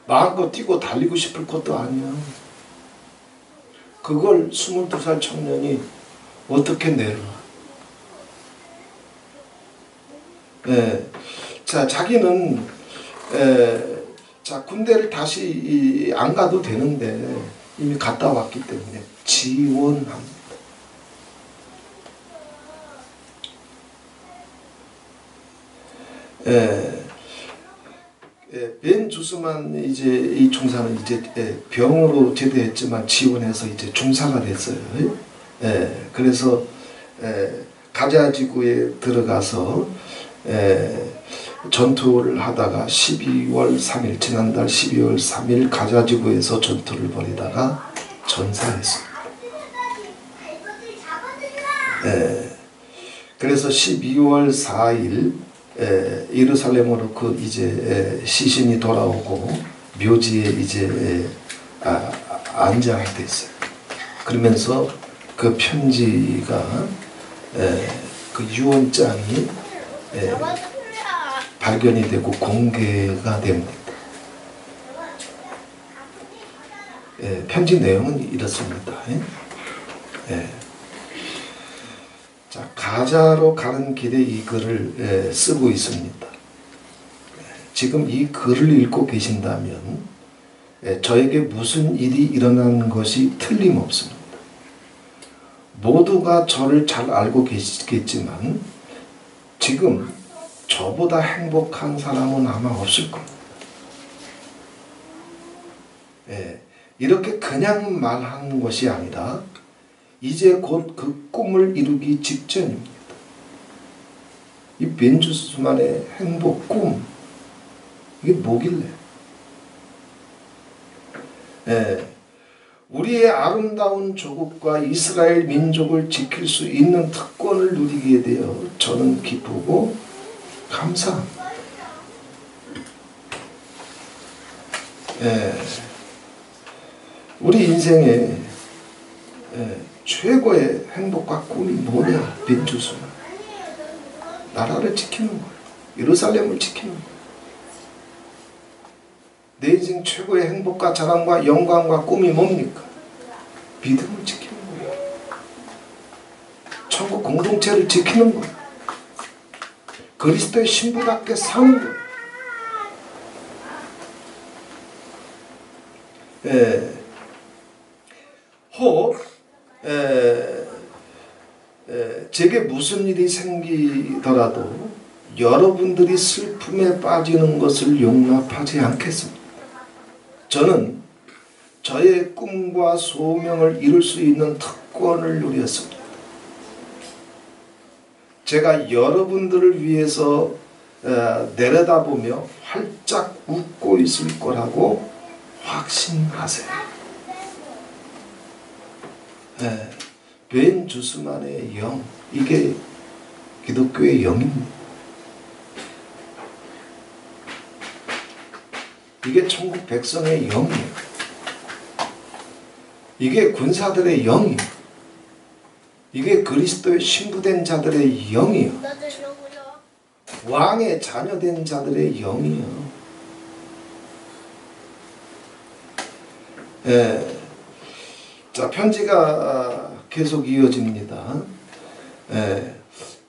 마음껏 뛰고 달리고 싶을 것도 아니야. 그걸 22살 청년이 어떻게 내려? 자, 자기는 자, 군대를 다시 안 가도 되는데 이미 갔다 왔기 때문에 지원합니다. 벤주스만 이제 이 중사는 이제 병으로 제대했지만 지원해서 이제 중사가 됐어요. 그래서 가자 지구에 들어가서 전투를 하다가 12월 3일 지난달 12월 3일 가자 지구에서 전투를 벌이다가 전사했습니다. 그래서 12월 4일 예루살렘으로 그 이제 시신이 돌아오고 묘지에 이제 안장이 됐어요. 그러면서 그 편지가 그 유언장이 발견이 되고 공개가 됩니다. 편지 내용은 이렇습니다. 자, 가자로 가는 길에 이 글을 쓰고 있습니다. 지금 이 글을 읽고 계신다면 저에게 무슨 일이 일어난 것이 틀림없습니다. 모두가 저를 잘 알고 계시겠지만 지금 저보다 행복한 사람은 아마 없을 겁니다. 이렇게 그냥 말하는 것이 아니라 이제 곧 그 꿈을 이루기 직전입니다. 이 벤주스만의 행복 꿈, 이게 뭐길래? 우리의 아름다운 조국과 이스라엘 민족을 지킬 수 있는 특권을 누리게 되어 저는 기쁘고 감사합니다. 우리 인생에 최고의 행복과 꿈이 뭐냐? 벤주스만. 나라를 지키는 거예요. 예루살렘을 지키는 거예요. 내 인생 최고의 행복과 자랑과 영광과 꿈이 뭡니까? 믿음을 지키는 거예요. 천국 공동체를 지키는 거예요. 그리스도의 신부답게 사는 거예요. 제게 무슨 일이 생기더라도 여러분들이 슬픔에 빠지는 것을 용납하지 않겠습니다. 저는 저의 꿈과 소명을 이룰 수 있는 특권을 누렸습니다. 제가 여러분들을 위해서 내려다보며 활짝 웃고 있을 거라고 확신하세요. 벤주스만의 영, 이게 기독교의 영입니다. 이게 천국 백성의 영이에요. 이게 군사들의 영이에요. 이게 그리스도의 신부된 자들의 영이에요. 왕의 자녀된 자들의 영이에요. 자, 편지가 계속 이어집니다.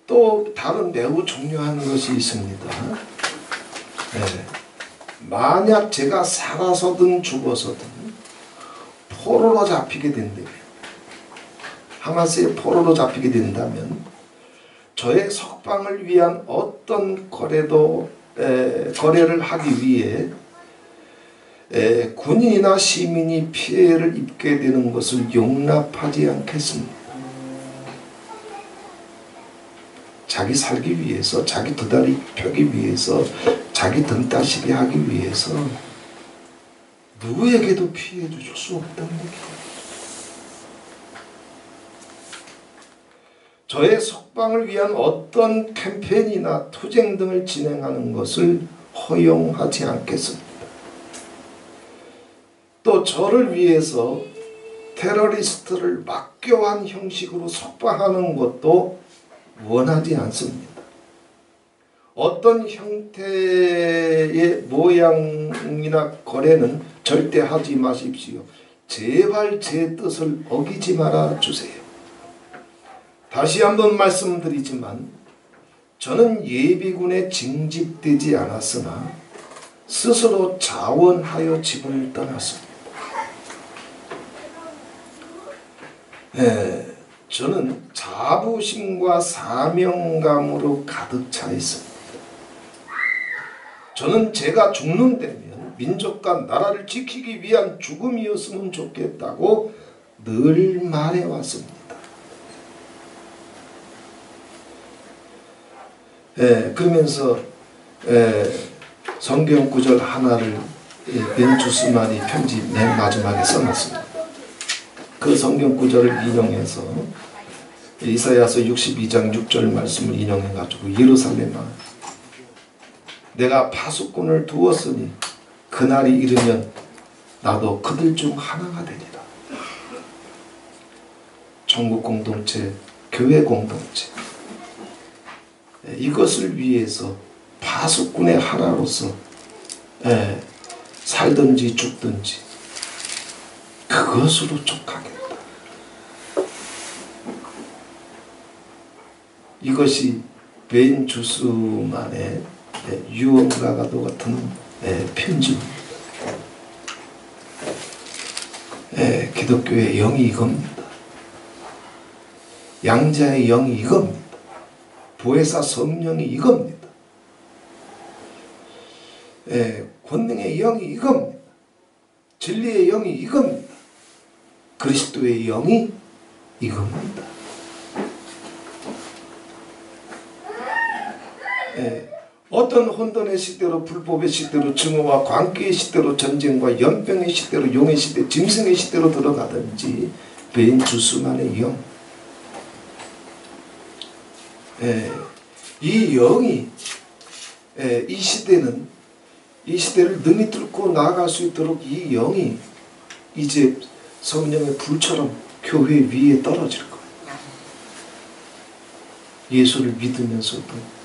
또 다른 매우 중요한 것이 있습니다. 만약 제가 살아서든 죽어서든 포로로 잡히게 된다면, 하마스의 포로로 잡히게 된다면 저의 석방을 위한 어떤 거래를 하기 위해 군인이나 시민이 피해를 입게 되는 것을 용납하지 않겠습니다. 자기 살기 위해서, 자기 두 다리 펴기 위해서, 자기 등 따시게 하기 위해서 누구에게도 피해 줄 수 없다는 얘기예요. 저의 석방을 위한 어떤 캠페인이나 투쟁 등을 진행하는 것을 허용하지 않겠습니다. 또 저를 위해서 테러리스트를 막교한 형식으로 석방하는 것도 원하지 않습니다. 어떤 형태의 모양이나 거래는 절대 하지 마십시오. 제발 제 뜻을 어기지 말아 주세요. 다시 한번 말씀드리지만 저는 예비군에 징집되지 않았으나 스스로 자원하여 집을 떠났습니다. 저는 자부심과 사명감으로 가득 차 있습니다. 저는 제가 죽는다면 민족과 나라를 지키기 위한 죽음이었으면 좋겠다고 늘 말해왔습니다. 그러면서 성경 구절 하나를 벤주스만이 편지 맨 마지막에 써놨습니다. 그 성경 구절을 인용해서 이사야서 62장 6절 말씀을 인용해가지고 예루살렘아 내가 파수꾼을 두었으니 그날이 이르면 나도 그들 중 하나가 되리라. 천국 공동체, 교회 공동체 이것을 위해서 파수꾼의 하나로서 살든지 죽든지 그것으로 족하겠다. 이것이 베인 주스만의 유언과도 같은 편지입니다. 기독교의 영이 이겁니다. 양자의 영이 이겁니다. 보혜사 성령이 이겁니다. 권능의 영이 이겁니다. 진리의 영이 이겁니다. 그리스도의 영이 이겁니다. 어떤 혼돈의 시대로, 불법의 시대로, 증오와 광기의 시대로, 전쟁과 연병의 시대로, 용의 시대, 짐승의 시대로 들어가든지 베인 주스만의 영, 이 영이 이 시대는, 이 시대를 능히 뚫고 나아갈 수 있도록 이 영이 이제 성령의 불처럼 교회 위에 떨어질 거예요. 예수를 믿으면서도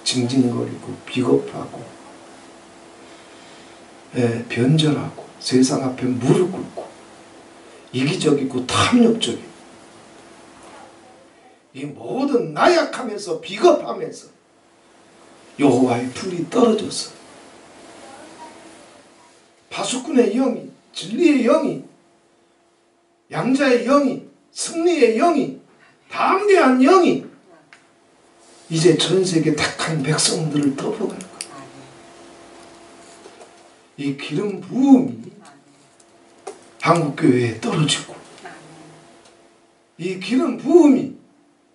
징징거리고 비겁하고 변절하고 세상 앞에 무릎 꿇고 이기적이고 탐욕적인 이 모든 나약하면서 비겁하면서 여호와의 불이 떨어져서 파수꾼의 영이, 진리의 영이, 양자의 영이, 승리의 영이, 담대한 영이 이제 전세계 택한 백성들을 덮어갈 거예요. 이 기름 부음이 한국교회에 떨어지고, 이 기름 부음이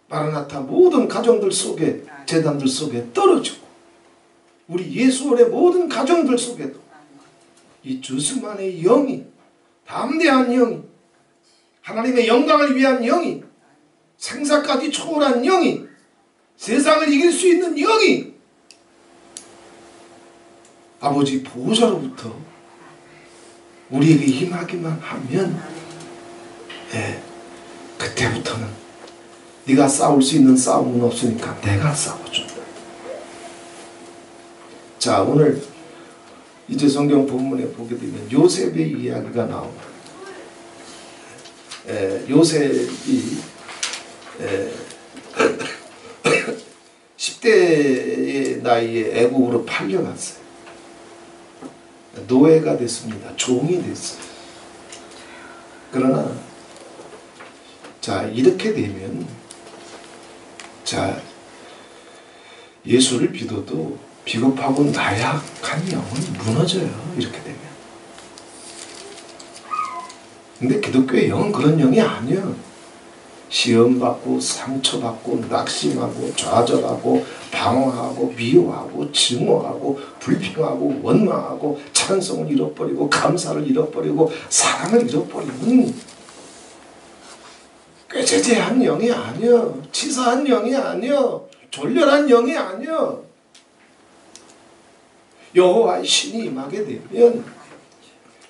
마라나타 모든 가정들 속에, 재단들 속에 떨어지고, 우리 예수원의 모든 가정들 속에도 이 주스만의 영이, 담대한 영이, 하나님의 영광을 위한 영이, 생사까지 초월한 영이, 세상을 이길 수 있는 영이 아버지 보호자로부터 우리에게 임하기만 하면 그때부터는 네가 싸울 수 있는 싸움은 없으니까 내가 싸워준다. 자, 오늘 이제 성경 본문에 보게 되면 요셉의 이야기가 나옵니다. 요셉이 10대의 나이에 애국으로 팔려갔어요. 노예가 됐습니다. 종이 됐어요. 그러나 자, 이렇게 되면 자, 예수를 믿어도 비겁하고 나약한 영은 무너져요. 이렇게 되면. 근데 기독교의 영은 그런 영이 아니에요. 시험받고 상처받고 낙심하고 좌절하고 방황하고 미워하고 증오하고 불평하고 원망하고 찬송을 잃어버리고 감사를 잃어버리고 사랑을 잃어버리는 꾀죄죄한 영이 아니여, 치사한 영이 아니여, 졸렬한 영이 아니여. 여호와의 신이 임하게 되면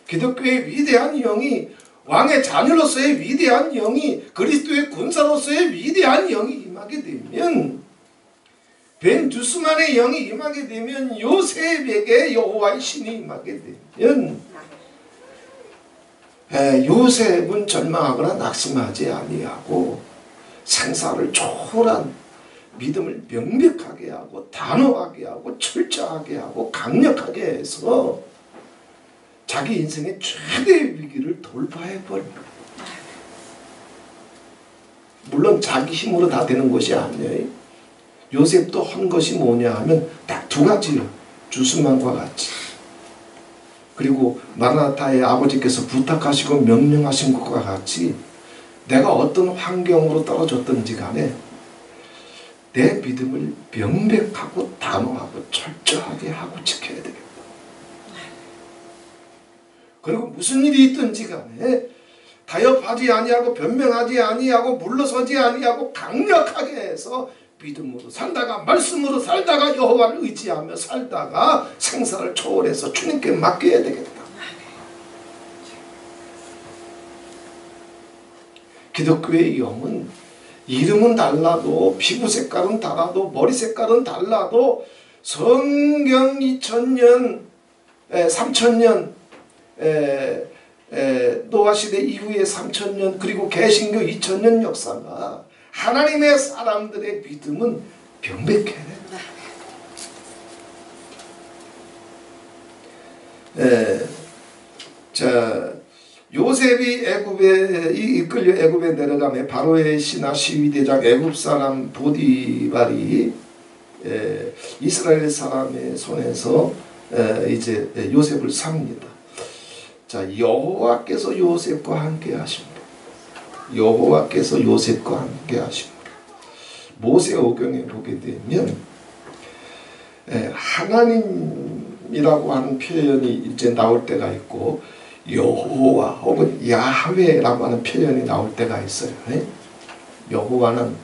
기독교의 위대한 영이, 왕의 자녀로서의 위대한 영이, 그리스도의 군사로서의 위대한 영이 임하게 되면, 벤 주스만의 영이 임하게 되면, 요셉에게 여호와의 신이 임하게 되면 요셉은 절망하거나 낙심하지 아니하고 생사를 초월한 믿음을 명백하게 하고 단호하게 하고 철저하게 하고 강력하게 해서 자기 인생의 최대의 위기를 돌파해버립니다. 물론 자기 힘으로 다 되는 것이 아니에요. 요셉도 한 것이 뭐냐 하면 딱 두 가지요. 주스만과 같이. 그리고 마라나타의 아버지께서 부탁하시고 명령하신 것과 같이 내가 어떤 환경으로 떨어졌든지 간에 내 믿음을 명백하고 단호하고 철저하게 하고 지켜야 되겠다. 그리고 무슨 일이 있든지 간에 타협하지 아니하고 변명하지 아니하고 물러서지 아니하고 강력하게 해서 믿음으로 살다가, 말씀으로 살다가, 여호와를 의지하며 살다가 생사를 초월해서 주님께 맡겨야 되겠다. 기독교의 영은 이름은 달라도, 피부 색깔은 달라도, 머리 색깔은 달라도, 성경 2000년, 3000년, 노아 시대 이후의 3000년, 그리고 개신교 2000년 역사가 하나님의 사람들의 믿음은 명백해야 돼. 자, 요셉이 애굽에 이끌려 애굽에 내려가며 바로의 신하 시위대장 애굽 사람 보디발이 이스라엘 사람의 손에서 이제 요셉을 삽니다. 자, 여호와께서 요셉과 함께 하십니다. 여호와께서 요셉과 함께 하십니다. 모세오경에 보게 되면 하나님이라고 하는 표현이 이제 나올 때가 있고 여호와 혹은 야훼라고 하는 표현이 나올 때가 있어요. 여호와는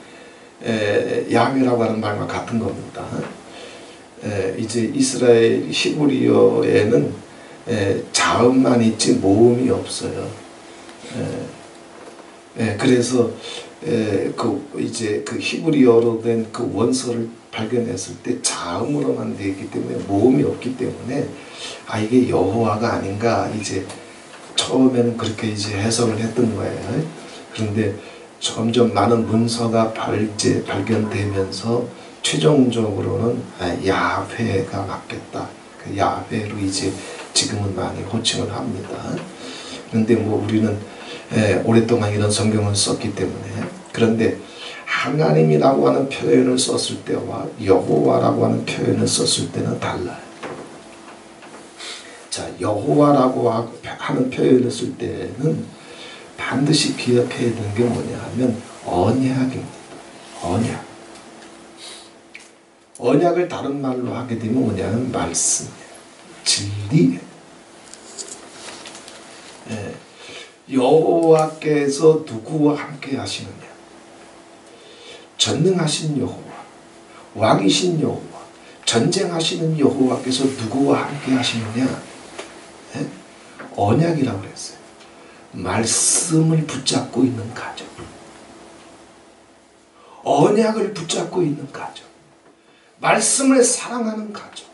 야훼라고 하는 말과 같은 겁니다. 이제 이스라엘 히브리어에는 자음만 있지 모음이 없어요. 그래서 이제 그 히브리어로 된 그 원서를 발견했을 때 자음으로만 되어 있기 때문에 모음이 없기 때문에 이게 여호와가 아닌가 이제 처음에는 그렇게 이제 해석을 했던 거예요. 그런데 점점 많은 문서가 발견되면서 최종적으로는 야훼가 맞겠다. 그 야훼로 이제 지금은 많이 호칭을 합니다. 그런데 뭐 우리는 오랫동안 이런 성경을 썼기 때문에 그런데 하나님이라고 하는 표현을 썼을 때와 여호와라고 하는 표현을 썼을 때는 달라요. 자, 여호와라고 하는 표현을 쓸 때는 반드시 기억해야 되는 게 뭐냐 하면 언약입니다. 언약. 언약을 다른 말로 하게 되면 뭐냐면 말씀, 진리. 여호와께서 누구와 함께 하시느냐? 전능하신 여호와, 왕이신 여호와, 전쟁하시는 여호와께서 누구와 함께 하시느냐? 언약이라고 그랬어요. 말씀을 붙잡고 있는 가정. 언약을 붙잡고 있는 가정. 말씀을 사랑하는 가정.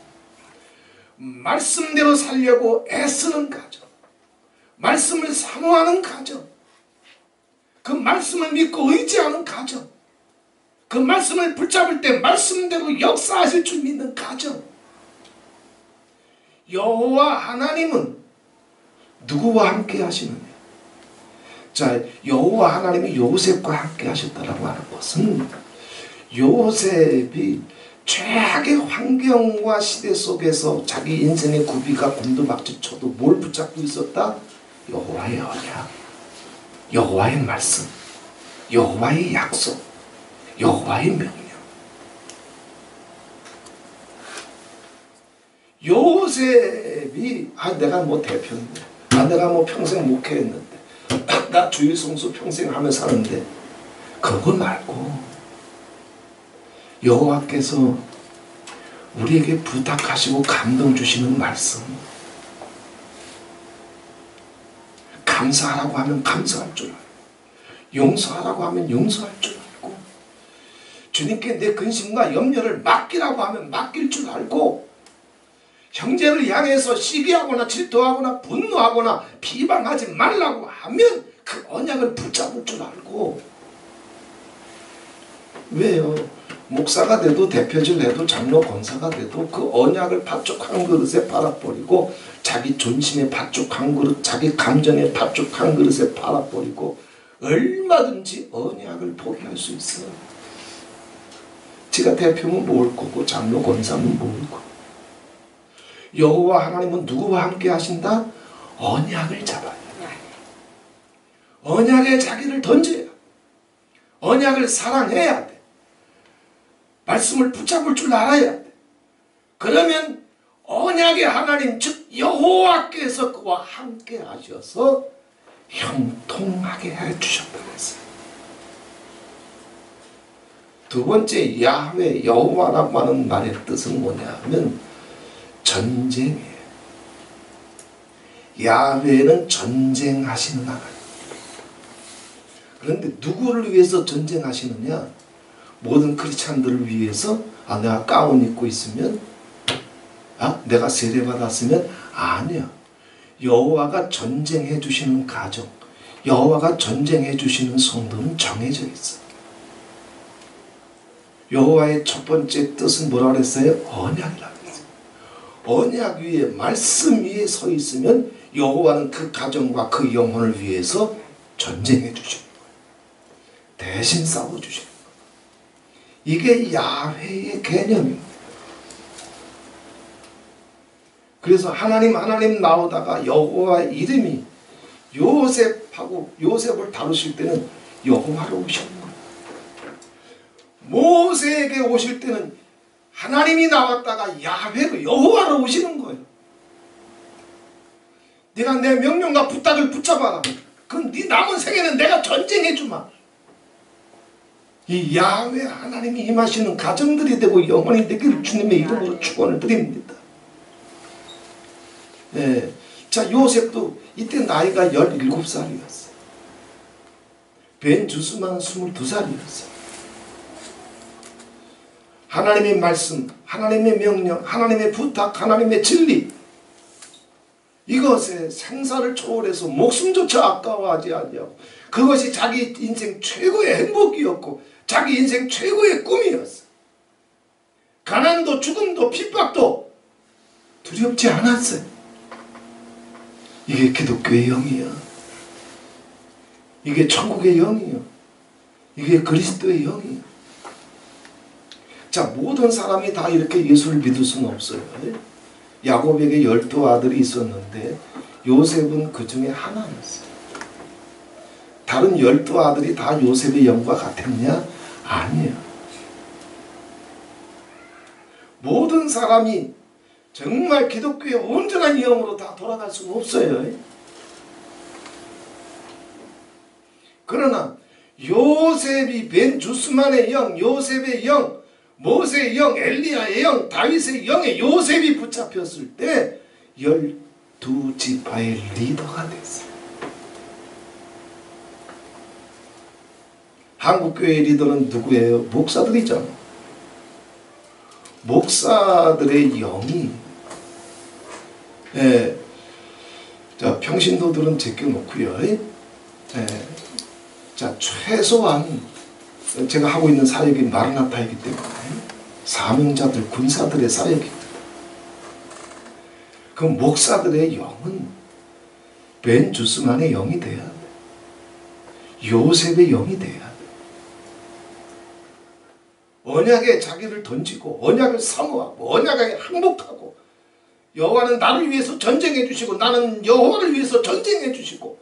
말씀대로 살려고 애쓰는 가정. 말씀을 사모하는 가정. 그 말씀을 믿고 의지하는 가정. 그 말씀을 붙잡을 때 말씀대로 역사하실 줄 믿는 가정. 여호와 하나님은 누구와 함께 하시느냐? 자, 여호와 하나님이 요셉과 함께 하셨다라고 하는 것은 요셉이 최악의 환경과 시대 속에서 자기 인생의 구비가 곤두박질 쳐도 뭘 붙잡고 있었다? 여호와의 언약, 여호와의 말씀, 여호와의 약속, 여호와의 명령. 요셉이 내가 뭐 대표인데, 내가 뭐 평생 목회했는데, 나 주일 성수 평생 하며 사는데, 그거 말고 여호와께서 우리에게 부탁하시고 감동 주시는 말씀, 감사하라고 하면 감사할 줄 알고, 용서하라고 하면 용서할 줄 알고, 주님께 내 근심과 염려를 맡기라고 하면 맡길 줄 알고, 형제를 향해서 시기하거나 질투하거나 분노하거나 비방하지 말라고 하면 그 언약을 붙잡을 줄 알고. 왜요? 목사가 돼도 대표질 해도 장로 권사가 돼도 그 언약을 팥죽 한 그릇에 팔아버리고 자기 존심에 팥죽 한 그릇, 자기 감정에 팥죽 한 그릇에 팔아버리고 얼마든지 언약을 포기할 수 있어요. 지가 대표면 모을 거고 장로 권사면 모을 거고. 여호와 하나님은 누구와 함께 하신다? 언약을 잡아야 돼. 언약에 자기를 던져야 돼. 언약을 사랑해야 돼. 말씀을 붙잡을 줄 알아야 돼. 그러면 언약의 하나님 즉 여호와께서 그와 함께 하셔서 형통하게 해주셨다고 했어요. 두 번째 야훼 여호와라고 하는 말의 뜻은 뭐냐 하면 전쟁이에요. 야훼는 전쟁하시는 하나님. 그런데 누구를 위해서 전쟁하시느냐? 모든 크리스찬들을 위해서 내가 가운 입고 있으면 내가 세례받았으면 아니야. 여호와가 전쟁해 주시는 가정, 여호와가 전쟁해 주시는 성도는 정해져 있어. 여호와의 첫 번째 뜻은 뭐라 그랬어요? 언약이라고 했어요. 언약 위에, 말씀 위에 서 있으면 여호와는 그 가정과 그 영혼을 위해서 전쟁해 주시는 거예요. 대신 싸워 주시는 거예요. 이게 야훼의 개념입니다. 그래서 하나님 나오다가 여호와 이름이 요셉을 다루실 때는 여호와로 오시는 거예요. 모세에게 오실 때는 하나님이 나왔다가 야훼로 여호와로 오시는 거예요. 네가 내 명령과 부탁을 붙잡아라. 그럼 네 남은 생에는 내가 전쟁해 주마. 이 야훼 하나님이 임하시는 가정들이 되고 영혼이 되기를 주님의 이름으로 축원을 드립니다. 네. 자, 요셉도 이때 나이가 17살이었어요. 벤 주스만은 22살이었어요. 하나님의 말씀, 하나님의 명령, 하나님의 부탁, 하나님의 진리, 이것에 생사를 초월해서 목숨조차 아까워하지 않냐고. 그것이 자기 인생 최고의 행복이었고 자기 인생 최고의 꿈이었어. 가난도 죽음도 핍박도 두렵지 않았어요. 이게 기독교의 영이야. 이게 천국의 영이야. 이게 그리스도의 영이야. 자, 모든 사람이 다 이렇게 예수를 믿을 수는 없어요. 야곱에게 12아들이 있었는데 요셉은 그 중에 하나였어요. 다른 12아들이 다 요셉의 영과 같았냐? 아니에요. 모든 사람이 정말 기독교의 온전한 영으로 다 돌아갈 수는 없어요. 그러나 요셉이 벤 주스만의 영, 요셉의 영, 모세의 영, 엘리야의 영, 다윗의 영에 요셉이 붙잡혔을 때 12지파의 리더가 됐어요. 한국교회의 리더는 누구예요? 목사들이잖아. 목사들의 영이, 자, 평신도들은 제껴놓고요. 자, 최소한 제가 하고 있는 사역이 마르나타이기 때문에 사명자들, 군사들의 사역입니다. 그 목사들의 영은 벤 주스만의 영이 돼야 돼. 요셉의 영이 돼야 돼. 언약에 자기를 던지고 언약을 사모하고 언약에 항복하고 여호와는 나를 위해서 전쟁해 주시고 나는 여호와를 위해서 전쟁해 주시고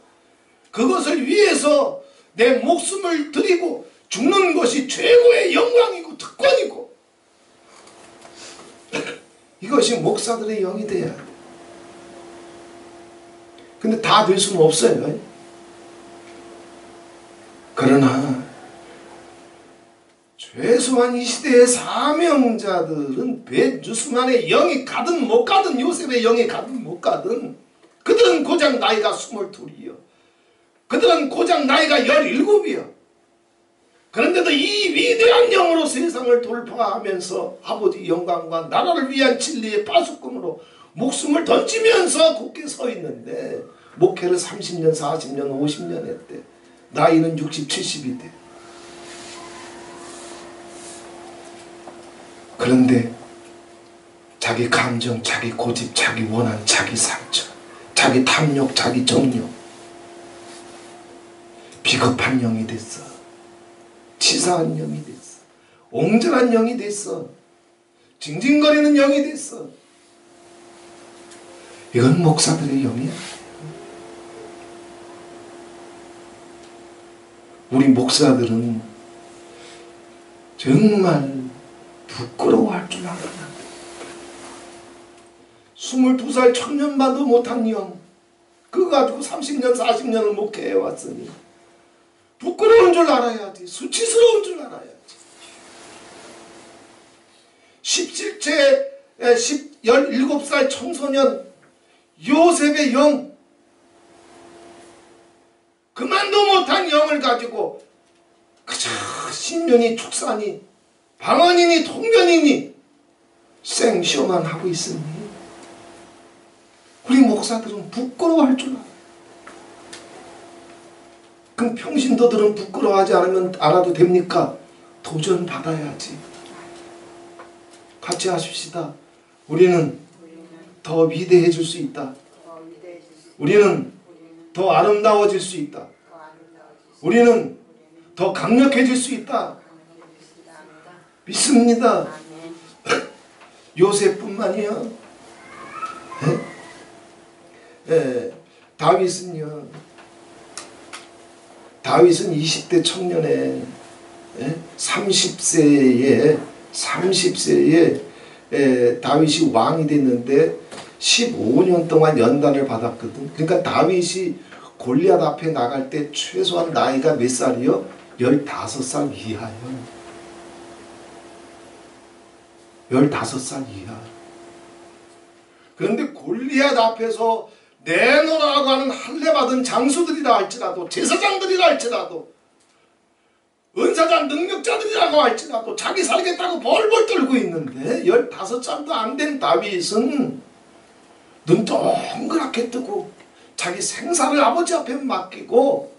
그것을 위해서 내 목숨을 드리고 죽는 것이 최고의 영광이고 특권이고 이것이 목사들의 영이 돼야 돼. 근데 다 될 수는 없어요. 그러나 최소한 이 시대의 사명자들은 벤 주스만의 영이 가든 못 가든 요셉의 영이 가든 못 가든 그들은 고작 나이가 22이요. 그들은 고작 나이가 17이요. 그런데도 이 위대한 영으로 세상을 돌파하면서 아버지 영광과 나라를 위한 진리의 파수꾼으로 목숨을 던지면서 굳게 서 있는데 목회를 30년, 40년, 50년 했대. 나이는 60, 70이 돼. 그런데 자기 감정, 자기 고집, 자기 원한, 자기 상처, 자기 탐욕, 자기 정욕, 비겁한 영이 됐어. 치사한 영이 됐어. 옹졸한 영이 됐어. 징징거리는 영이 됐어. 이건 목사들의 영이야. 우리 목사들은 정말 부끄러워할 줄 알아야 22살 청년반도 못한 영, 그거 가지고 30년 40년을 목회해왔으니 부끄러운 줄 알아야지. 수치스러운 줄 알아야지. 17살 청소년 요셉의 영, 그만도 못한 영을 가지고 그저 신년이 축사니 방언이니 통변이니 생쇼만 하고 있으니 우리 목사들은 부끄러워할 줄 알아. 그럼 평신도들은 부끄러워하지 않아도 됩니까? 도전 받아야지. 합치하십시다. 우리는 더 위대해질 수 있다. 우리는 더 아름다워질 수 있다. 우리는 더 강력해질 수 있다. 믿습니다. 요셉뿐만이요. 다윗은요. 다윗은 20대 청년에 30세에 다윗이 왕이 됐는데 15년 동안 연단을 받았거든. 그러니까 다윗이 골리앗 앞에 나갈 때 최소한 나이가 몇 살이요? 15살 이하요. 15살 이하. 그런데 골리앗 앞에서 내놓으라고 하는 할례 받은 장수들이라 할지라도, 제사장들이라 할지라도, 은사장 능력자들이라고 할지라도 자기 살겠다고 벌벌 떨고 있는데 15살도 안 된 다윗은 눈 동그랗게 뜨고 자기 생사를 아버지 앞에 맡기고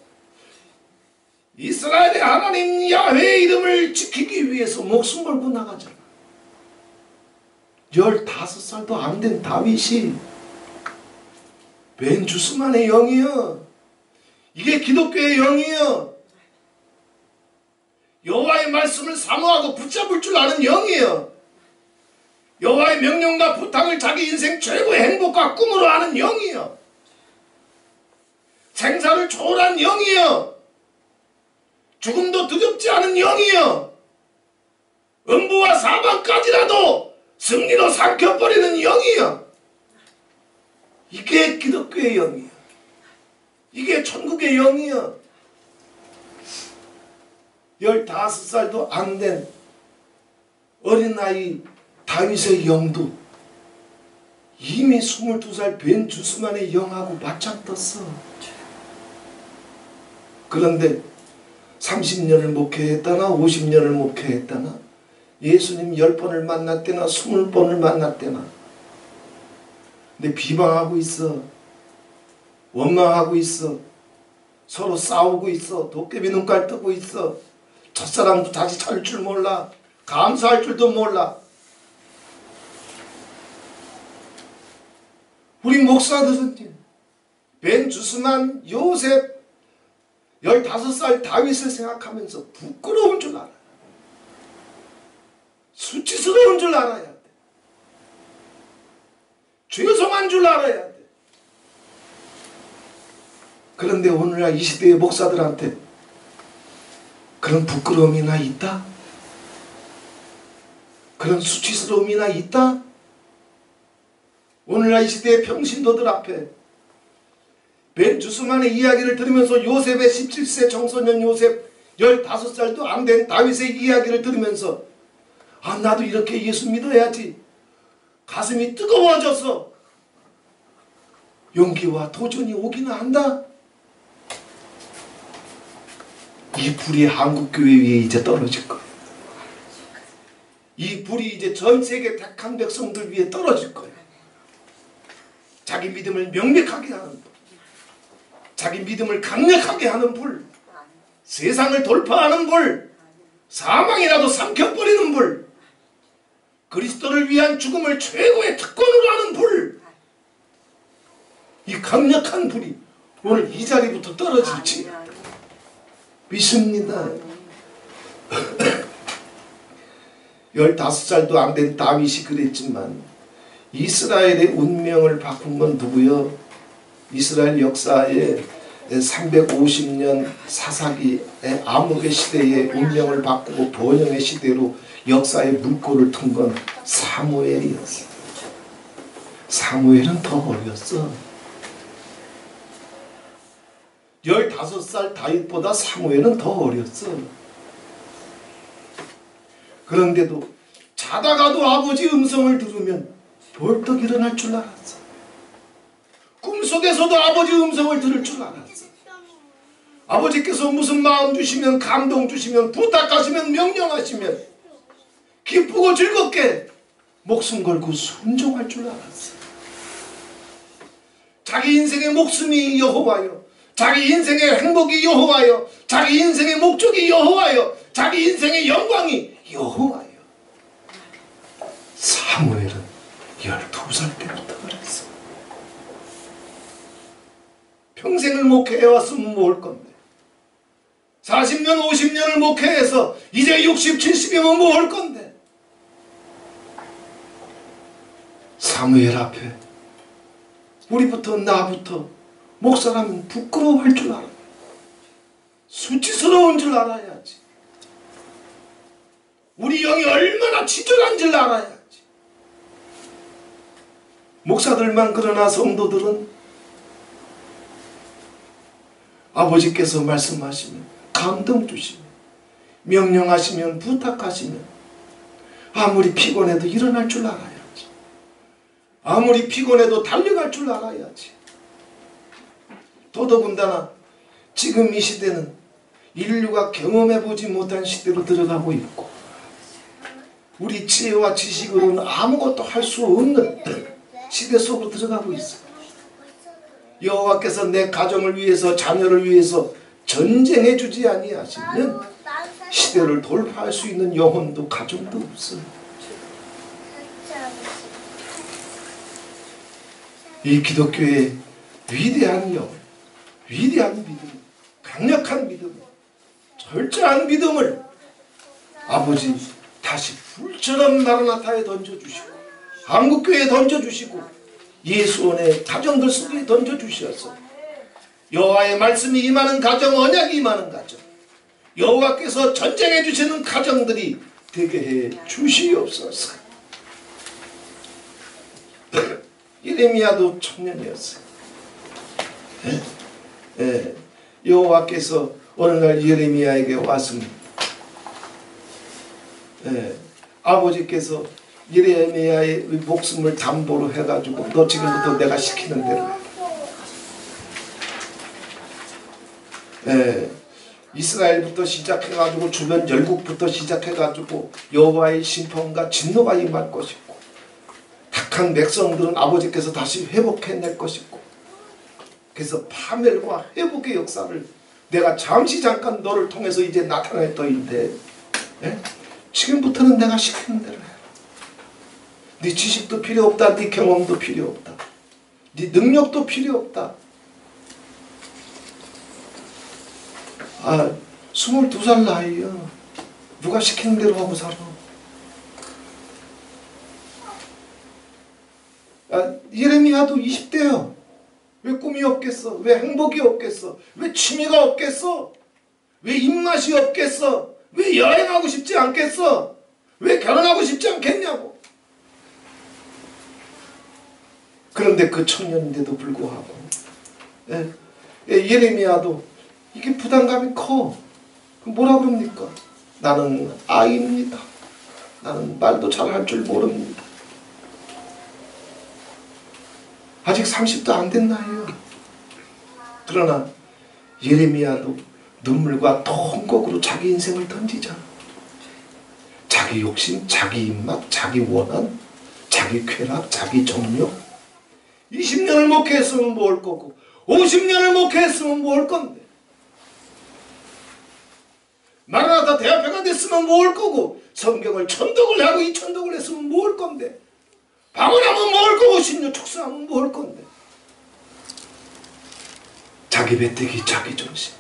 이스라엘의 하나님 야훼의 이름을 지키기 위해서 목숨 걸고 나가잖아. 15살도 안 된 다윗이 벤 주스만의 영이여. 이게 기독교의 영이여. 여호와의 말씀을 사모하고 붙잡을 줄 아는 영이여. 여호와의 명령과 부탁을 자기 인생 최고의 행복과 꿈으로 하는 영이여. 생사를 초월한 영이여. 죽음도 두렵지 않은 영이여. 음부와 사방까지라도 승리로 삼켜버리는 영이여. 이게 기독교의 영이여. 이게 천국의 영이여. 15살도 안 된 어린아이 다윗의 영도 이미 22살 벤 주스만의 영하고 맞짱 떴어. 그런데 30년을 목회했다나 50년을 목회했다나 예수님 10번을 만났대나 20번을 만났대나 근데 비방하고 있어. 원망하고 있어. 서로 싸우고 있어. 도깨비 눈깔 뜨고 있어. 첫사랑도 다시 찾을 줄 몰라. 감사할 줄도 몰라. 우리 목사들은 벤 주스만 요셉 15살 다윗을 생각하면서 부끄러운 줄 알아. 수치스러운 줄 알아야 돼. 죄송한 줄 알아야 돼. 그런데 오늘날 이 시대의 목사들한테 그런 부끄러움이나 있다? 그런 수치스러움이나 있다? 오늘날 이 시대의 평신도들 앞에 벤 주스만의 이야기를 들으면서 요셉의 17세 청소년 요셉 15살도 안 된 다윗의 이야기를 들으면서 아 나도 이렇게 예수 믿어야지 가슴이 뜨거워져서 용기와 도전이 오기는 한다. 이 불이 한국교회 위에 이제 떨어질 거예요. 이 불이 이제 전 세계 택한 백성들 위에 떨어질 거예요. 자기 믿음을 명백하게 하는 불, 자기 믿음을 강력하게 하는 불, 세상을 돌파하는 불, 사망이라도 삼켜버리는 불, 그리스도를 위한 죽음을 최고의 특권으로 하는 불, 이 강력한 불이 오늘 이 자리부터 떨어질지 믿습니다. 15살도 안 된 다윗이 그랬지만 이스라엘의 운명을 바꾼 건 누구요? 이스라엘 역사에 350년 사사기의 암흑의 시대의 운명을 바꾸고 번영의 시대로 역사의 물꼬를 튼 건 사무엘이었어. 사무엘은 더 어렸어. 15살 다윗보다 사무엘은 더 어렸어. 그런데도 자다가도 아버지 음성을 들으면 벌떡 일어날 줄 알았어. 꿈속에서도 아버지 음성을 들을 줄 알았어. 아버지께서 무슨 마음 주시면 감동 주시면 부탁하시면 명령하시면 기쁘고 즐겁게 목숨 걸고 순종할 줄 알았어. 자기 인생의 목숨이 여호와요. 자기 인생의 행복이 여호와요. 자기 인생의 목적이 여호와요. 자기 인생의 영광이 여호와요. 평생을 목회해왔으면 뭘 건데 40년 50년을 목회해서 이제 60, 70이면 뭘 건데 사무엘 앞에 우리부터 나부터 목사라면 부끄러워할 줄 알아요. 수치스러운 줄 알아야지. 우리 영이 얼마나 지존한 줄 알아야지. 목사들만 그러나 성도들은 아버지께서 말씀하시면 감동 주시면 명령하시면 부탁하시면 아무리 피곤해도 일어날 줄 알아야지. 아무리 피곤해도 달려갈 줄 알아야지. 더더군다나 지금 이 시대는 인류가 경험해보지 못한 시대로 들어가고 있고 우리 지혜와 지식으로는 아무것도 할 수 없는 시대 속으로 들어가고 있어요. 여호와께서 내 가정을 위해서 자녀를 위해서 전쟁해 주지 아니하시면 시대를 돌파할 수 있는 영혼도 가정도 없어요. 이 기독교의 위대한 영혼, 위대한 믿음, 강력한 믿음, 철저한 믿음을 아버지 다시 불처럼 마라나타에 던져주시고 한국교회에 던져주시고 예수원의 가정들 속에 던져주셔서 여호와의 말씀이 임하는 가정, 언약이 임하는 가정, 여호와께서 전쟁해 주시는 가정들이 되게 해 주시옵소서. 예레미야도 청년이었어요. 여호와께서 어느 날 예레미야에게 왔습니다. 아버지께서 예레미야의 목숨을 담보로 해가지고 너 지금부터 내가 시키는 대로 해. 이스라엘부터 시작해가지고 주변 열국부터 시작해가지고 여호와의 심판과 진노가 임할 것이고 택한 백성들은 아버지께서 다시 회복해낼 것이고 그래서 파멸과 회복의 역사를 내가 잠깐 너를 통해서 이제 나타낼 터인데 지금부터는 내가 시키는 대로 해. 네 지식도 필요 없다. 네 경험도 필요 없다. 네 능력도 필요 없다. 22살 나이야. 누가 시키는 대로 하고 살아. 예레미야도 20대야. 왜 꿈이 없겠어? 왜 행복이 없겠어? 왜 취미가 없겠어? 왜 입맛이 없겠어? 왜 여행하고 싶지 않겠어? 왜 결혼하고 싶지 않겠냐고. 그런데 그 청년인데도 불구하고 예레미야도 이게 부담감이 커. 뭐라 그럽니까? 나는 아이입니다. 나는 말도 잘 할 줄 모릅니다. 아직 30도 안 된 나이에요. 그러나 예레미야도 눈물과 통곡으로 자기 인생을 던지잖아. 자기 욕심, 자기 입맛, 자기 원한, 자기 쾌락, 자기 정욕. 20년을 목회했으면 뭘 거고 50년을 목회했으면 뭘 건데 마라나타 대학교가 됐으면 뭘 거고 성경을 천독을 하고 이 천독을 했으면 뭘 건데 방언하면 뭘 거고 신유 축사하면 뭘 건데 자기 배태기, 자기 정신,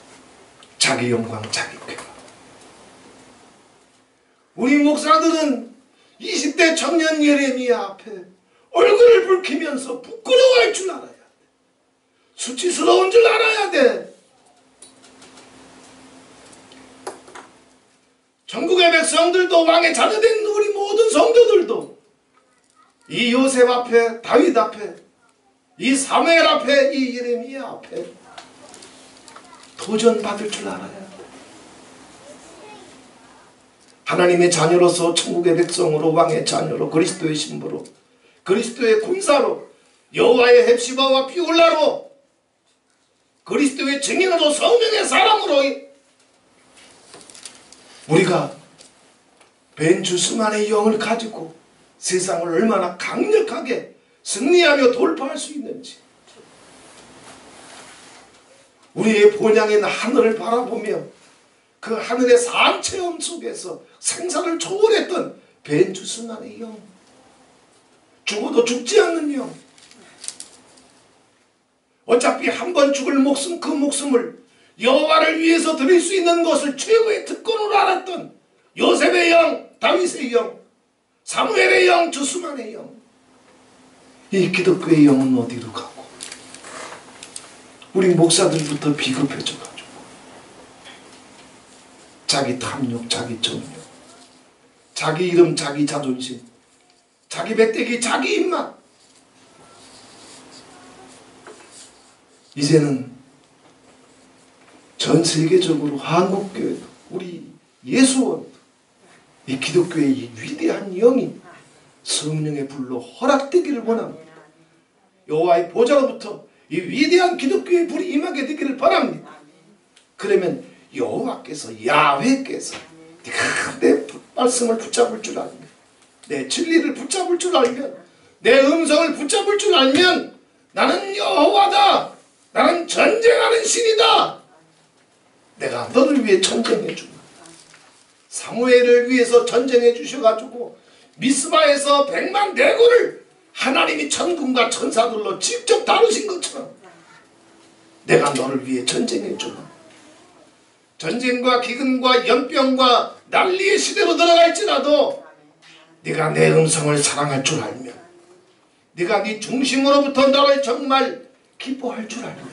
자기 영광, 자기 쾌락. 우리 목사들은 20대 청년 예레미야 앞에 얼굴을 붉히면서 부끄러워할 줄 알아야 돼. 수치스러운 줄 알아야 돼. 전국의 백성들도 왕의 자녀된 우리 모든 성도들도 이 요셉 앞에, 다윗 앞에, 이 사무엘 앞에, 이 예레미야 앞에 도전받을 줄 알아야 돼. 하나님의 자녀로서 천국의 백성으로 왕의 자녀로 그리스도의 신부로 그리스도의 군사로 여호와의 헵시바와 비올라로 그리스도의 증인으로 성령의 사람으로 우리가 벤주스만의 영을 가지고 세상을 얼마나 강력하게 승리하며 돌파할 수 있는지 우리의 본향인 하늘을 바라보며 그 하늘의 산체험 속에서 생사를 초월했던 벤주스만의 영, 죽어도 죽지 않는 영, 어차피 한 번 죽을 목숨, 그 목숨을 여호와를 위해서 드릴 수 있는 것을 최고의 특권으로 알았던 요셉의 영, 다윗의 영, 사무엘의 영, 주수만의 영, 이 기독교의 영은 어디로 가고, 우리 목사들부터 비겁해져 가지고 자기 탐욕, 자기 정욕, 자기 이름, 자기 자존심, 자기 배때기, 자기 입맛. 이제는 전 세계적으로 한국교회도, 우리 예수원도, 이 기독교의 이 위대한 영이 성령의 불로 허락되기를 원합니다. 여호와의 보좌로부터 이 위대한 기독교의 불이 임하게 되기를 바랍니다. 그러면 여호와께서, 야훼께서 네가 내 말씀을 붙잡을 줄 알면, 내 진리를 붙잡을 줄 알면, 내 음성을 붙잡을 줄 알면, 나는 여호와다, 나는 전쟁하는 신이다, 내가 너를 위해 전쟁해 준다. 사무엘을 위해서 전쟁해 주셔가지고 미스바에서 100만 대군을 하나님이 천군과 천사들로 직접 다루신 것처럼 내가 너를 위해 전쟁해 주마. 전쟁과 기근과 연병과 난리의 시대로 들어갈지라도 네가 내 음성을 사랑할 줄 알면, 네가 네 중심으로부터 너를 정말 기뻐할 줄 알면,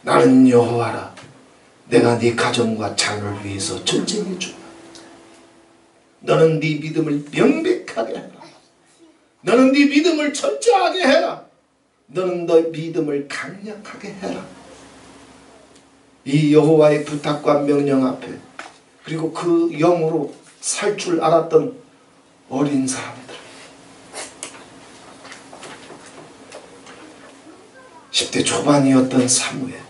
나는 여호와라, 내가 네 가정과 자녀를 위해서 전쟁해 주마. 너는 네 믿음을 명백하게 해라. 너는 네 믿음을 철저하게 해라. 너는 너 믿음을 강력하게 해라. 이 여호와의 부탁과 명령 앞에, 그리고 그 영으로 살 줄 알았던 어린 사람들, 10대 초반이었던 사무엘,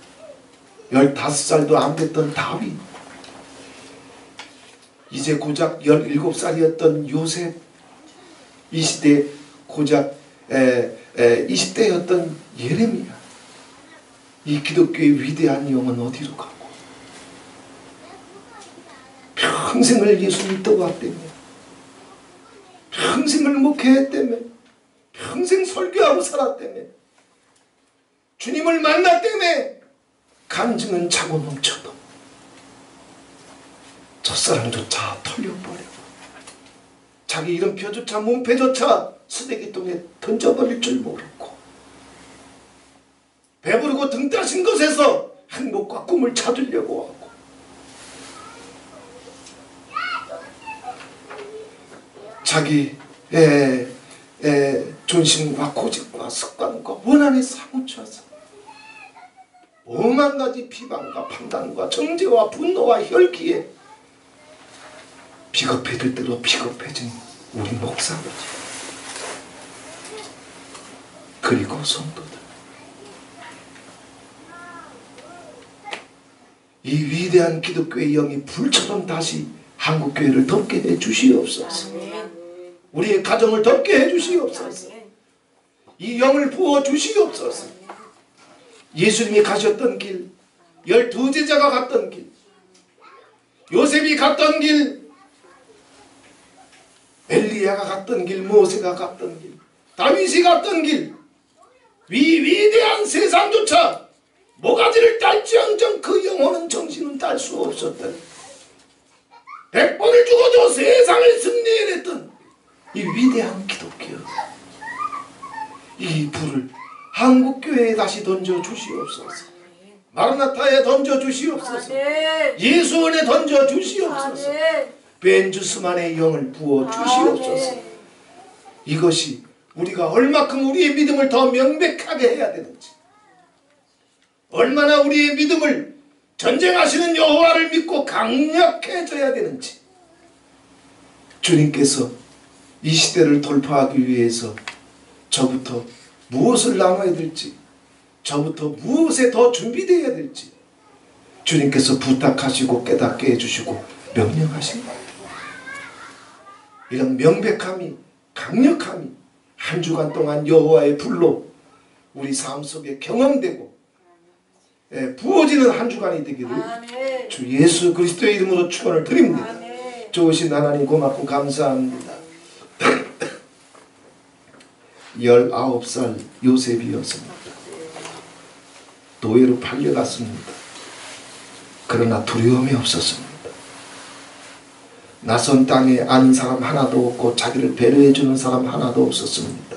15살도 안 됐던 다윗, 이제 고작 17살이었던 요셉, 이 시대에 고작 20대였던 예레미야. 이 기독교의 위대한 영은 어디로 가고, 평생을 예수 믿고 왔다며, 평생을 목회했다며, 평생 설교하고 살았다며, 주님을 만났다며, 간증은 차고 넘쳐도 첫사랑조차 털려버려, 자기 이름표조차 문패조차 쓰레기통에 던져버릴 줄 모르고, 배부르고 등 따신 것에서 행복과 꿈을 찾으려고 하고, 자기의 존심과 고집과 습관과 원한에 사무쳐서 오만 가지 비방과 판단과 정죄와 분노와 혈기에 비겁해질 대로 비겁해진 우리 목사들, 그리고 성도들, 이 위대한 기독교의 영이 불처럼 다시 한국교회를 덮게 해 주시옵소서. 우리의 가정을 덮게 해 주시옵소서. 이 영을 부어 주시옵소서. 예수님이 가셨던 길, 12제자가 갔던 길, 요셉이 갔던 길, 엘리야가 갔던 길, 모세가 갔던 길, 다윗이 갔던 길, 위대한 세상조차 모가지를 딸지언정 그 영혼은 정신은 딸 수 없었던, 100번을 죽어도 세상을 승리해냈던 이 위대한 기독교, 이 불을 한국교회에 다시 던져 주시옵소서. 마르나타에 던져 주시옵소서. 예수원에 던져 주시옵소서. 벤주스만의 영을 부어 주시옵소서. 이것이 우리가 얼마큼 우리의 믿음을 더 명백하게 해야 되는지, 얼마나 우리의 믿음을 전쟁하시는 여호와를 믿고 강력해져야 되는지, 주님께서 이 시대를 돌파하기 위해서 저부터 무엇을 나눠야 될지, 저부터 무엇에 더 준비되어야 될지 주님께서 부탁하시고 깨닫게 해주시고 명령하신 거예요. 이런 명백함이, 강력함이 한 주간 동안 여호와의 불로 우리 삶 속에 경험되고 부어지는 한 주간이 되기를 아멘. 주 예수 그리스도의 이름으로 축원을 드립니다. 아멘. 좋으신 하나님 고맙고 감사합니다. 19살 요셉이었습니다. 노예로 팔려갔습니다. 그러나 두려움이 없었습니다. 낯선 땅에 아는 사람 하나도 없고 자기를 배려해주는 사람 하나도 없었습니다.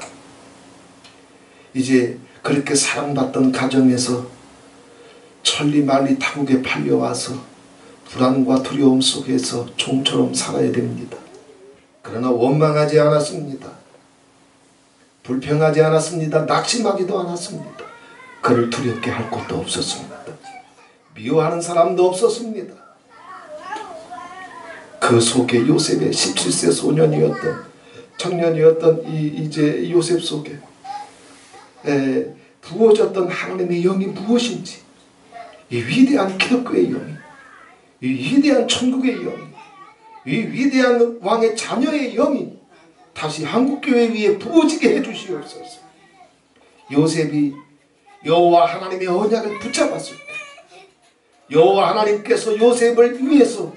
이제 그렇게 사랑받던 가정에서 천리만리 타국에 팔려와서 불안과 두려움 속에서 종처럼 살아야 됩니다. 그러나 원망하지 않았습니다. 불평하지 않았습니다. 낙심하지도 않았습니다. 그를 두렵게 할 것도 없었습니다. 미워하는 사람도 없었습니다. 그 속에 요셉의 17세 소년이었던 청년이었던 이제 요셉 속에 부어졌던 하나님의 영이 무엇인지, 이 위대한 기독교의 영이, 이 위대한 천국의 영이, 이 위대한 왕의 자녀의 영이 다시 한국교회 위에 부어지게 해주시옵소서. 요셉이 여호와 하나님의 언약을 붙잡았을 때 여호와 하나님께서 요셉을 위해서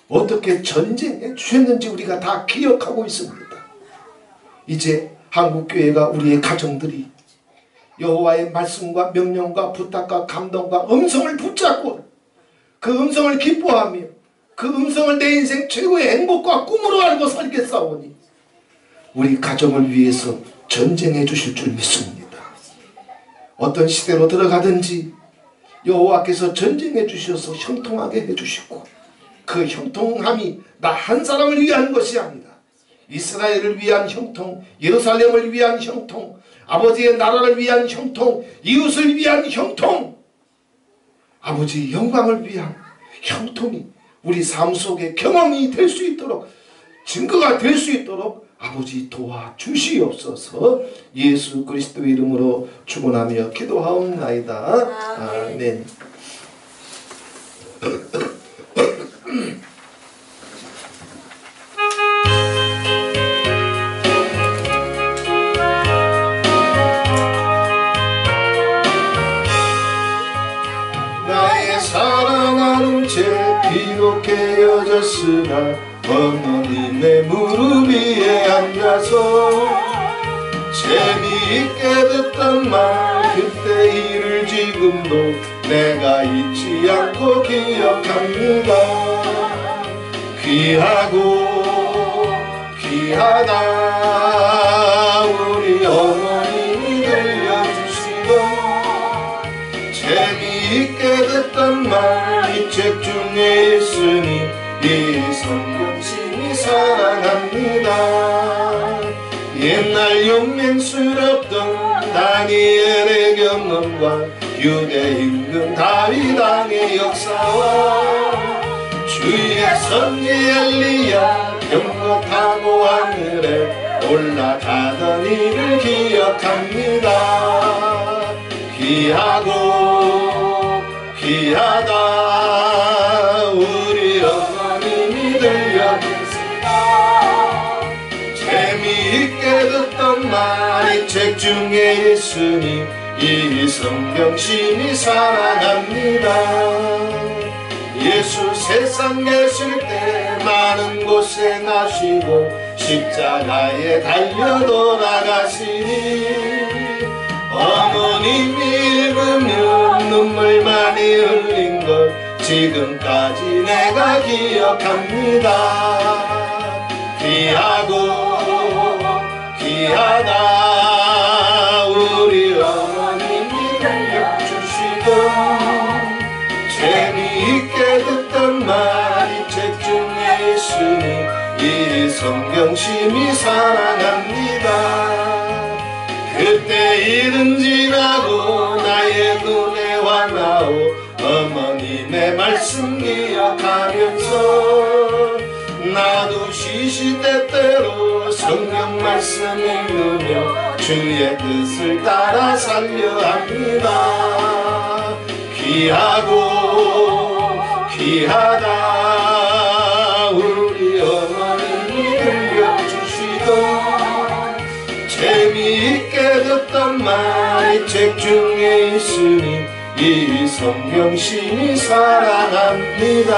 어떻게 전쟁해 주셨는지 우리가 다 기억하고 있습니다. 이제 한국교회가, 우리의 가정들이 여호와의 말씀과 명령과 부탁과 감동과 음성을 붙잡고 그 음성을 기뻐하며 그 음성을 내 인생 최고의 행복과 꿈으로 알고 살겠사오니 우리 가정을 위해서 전쟁해 주실 줄 믿습니다. 어떤 시대로 들어가든지 여호와께서 전쟁해 주셔서 형통하게 해주시고, 그 형통함이 나 한 사람을 위한 것이 아니라 이스라엘을 위한 형통, 예루살렘을 위한 형통, 아버지의 나라를 위한 형통, 이웃을 위한 형통, 아버지의 영광을 위한 형통이 우리 삶 속에 경험이 될 수 있도록, 증거가 될 수 있도록 아버지 도와주시옵소서. 예수 그리스도의 이름으로 축원하며 기도하옵나이다. 아멘. 나의 사랑하는 채 비록 헤어졌으나 어머님의 무릎 위에 앉아서 재미있게 듣던 말 그때 일을 지금도 내가 잊지 않고 기억합니다. 귀하고 귀하다 우리 어머님이 들려주시던 재미있게 듣던 말 이 책 중에 있으니 이 성경심이 사랑합니다. 옛날 용맹스럽던 다니엘의 경험과 유대 임금 다윗 왕의 역사와 주의 선지 엘리야 병거 타고 하늘에 올라가던 일을 기억합니다. 귀하고 귀하다 우리 어머님이 들려주시다. 재미있게 듣던 말 이 책 중에 있으니 이 성경심이 사랑합니다. 예수 세상 계실 때 많은 곳에 나시고 십자가에 달려 돌아가시니 어머님이 읽으면 눈물 많이 흘린 것 지금까지 내가 기억합니다. 귀하고 귀하다 우리 어머님이 들려주시던 재미있게 듣던 말 이 책 중에 있으니 이 성경심이 사랑합니다. 그때 일은 지나고 나의 눈에 와나오 어머님의 말씀 기억하면서 나도 시시때때로 성경 말씀 읽으며 주의 뜻을 따라 살려 합니다. 귀하고 귀하다 우리 어머님이 들려주시던 재미있게 듣던 말 이 책 중에 있으니 이 성경심이 사랑합니다.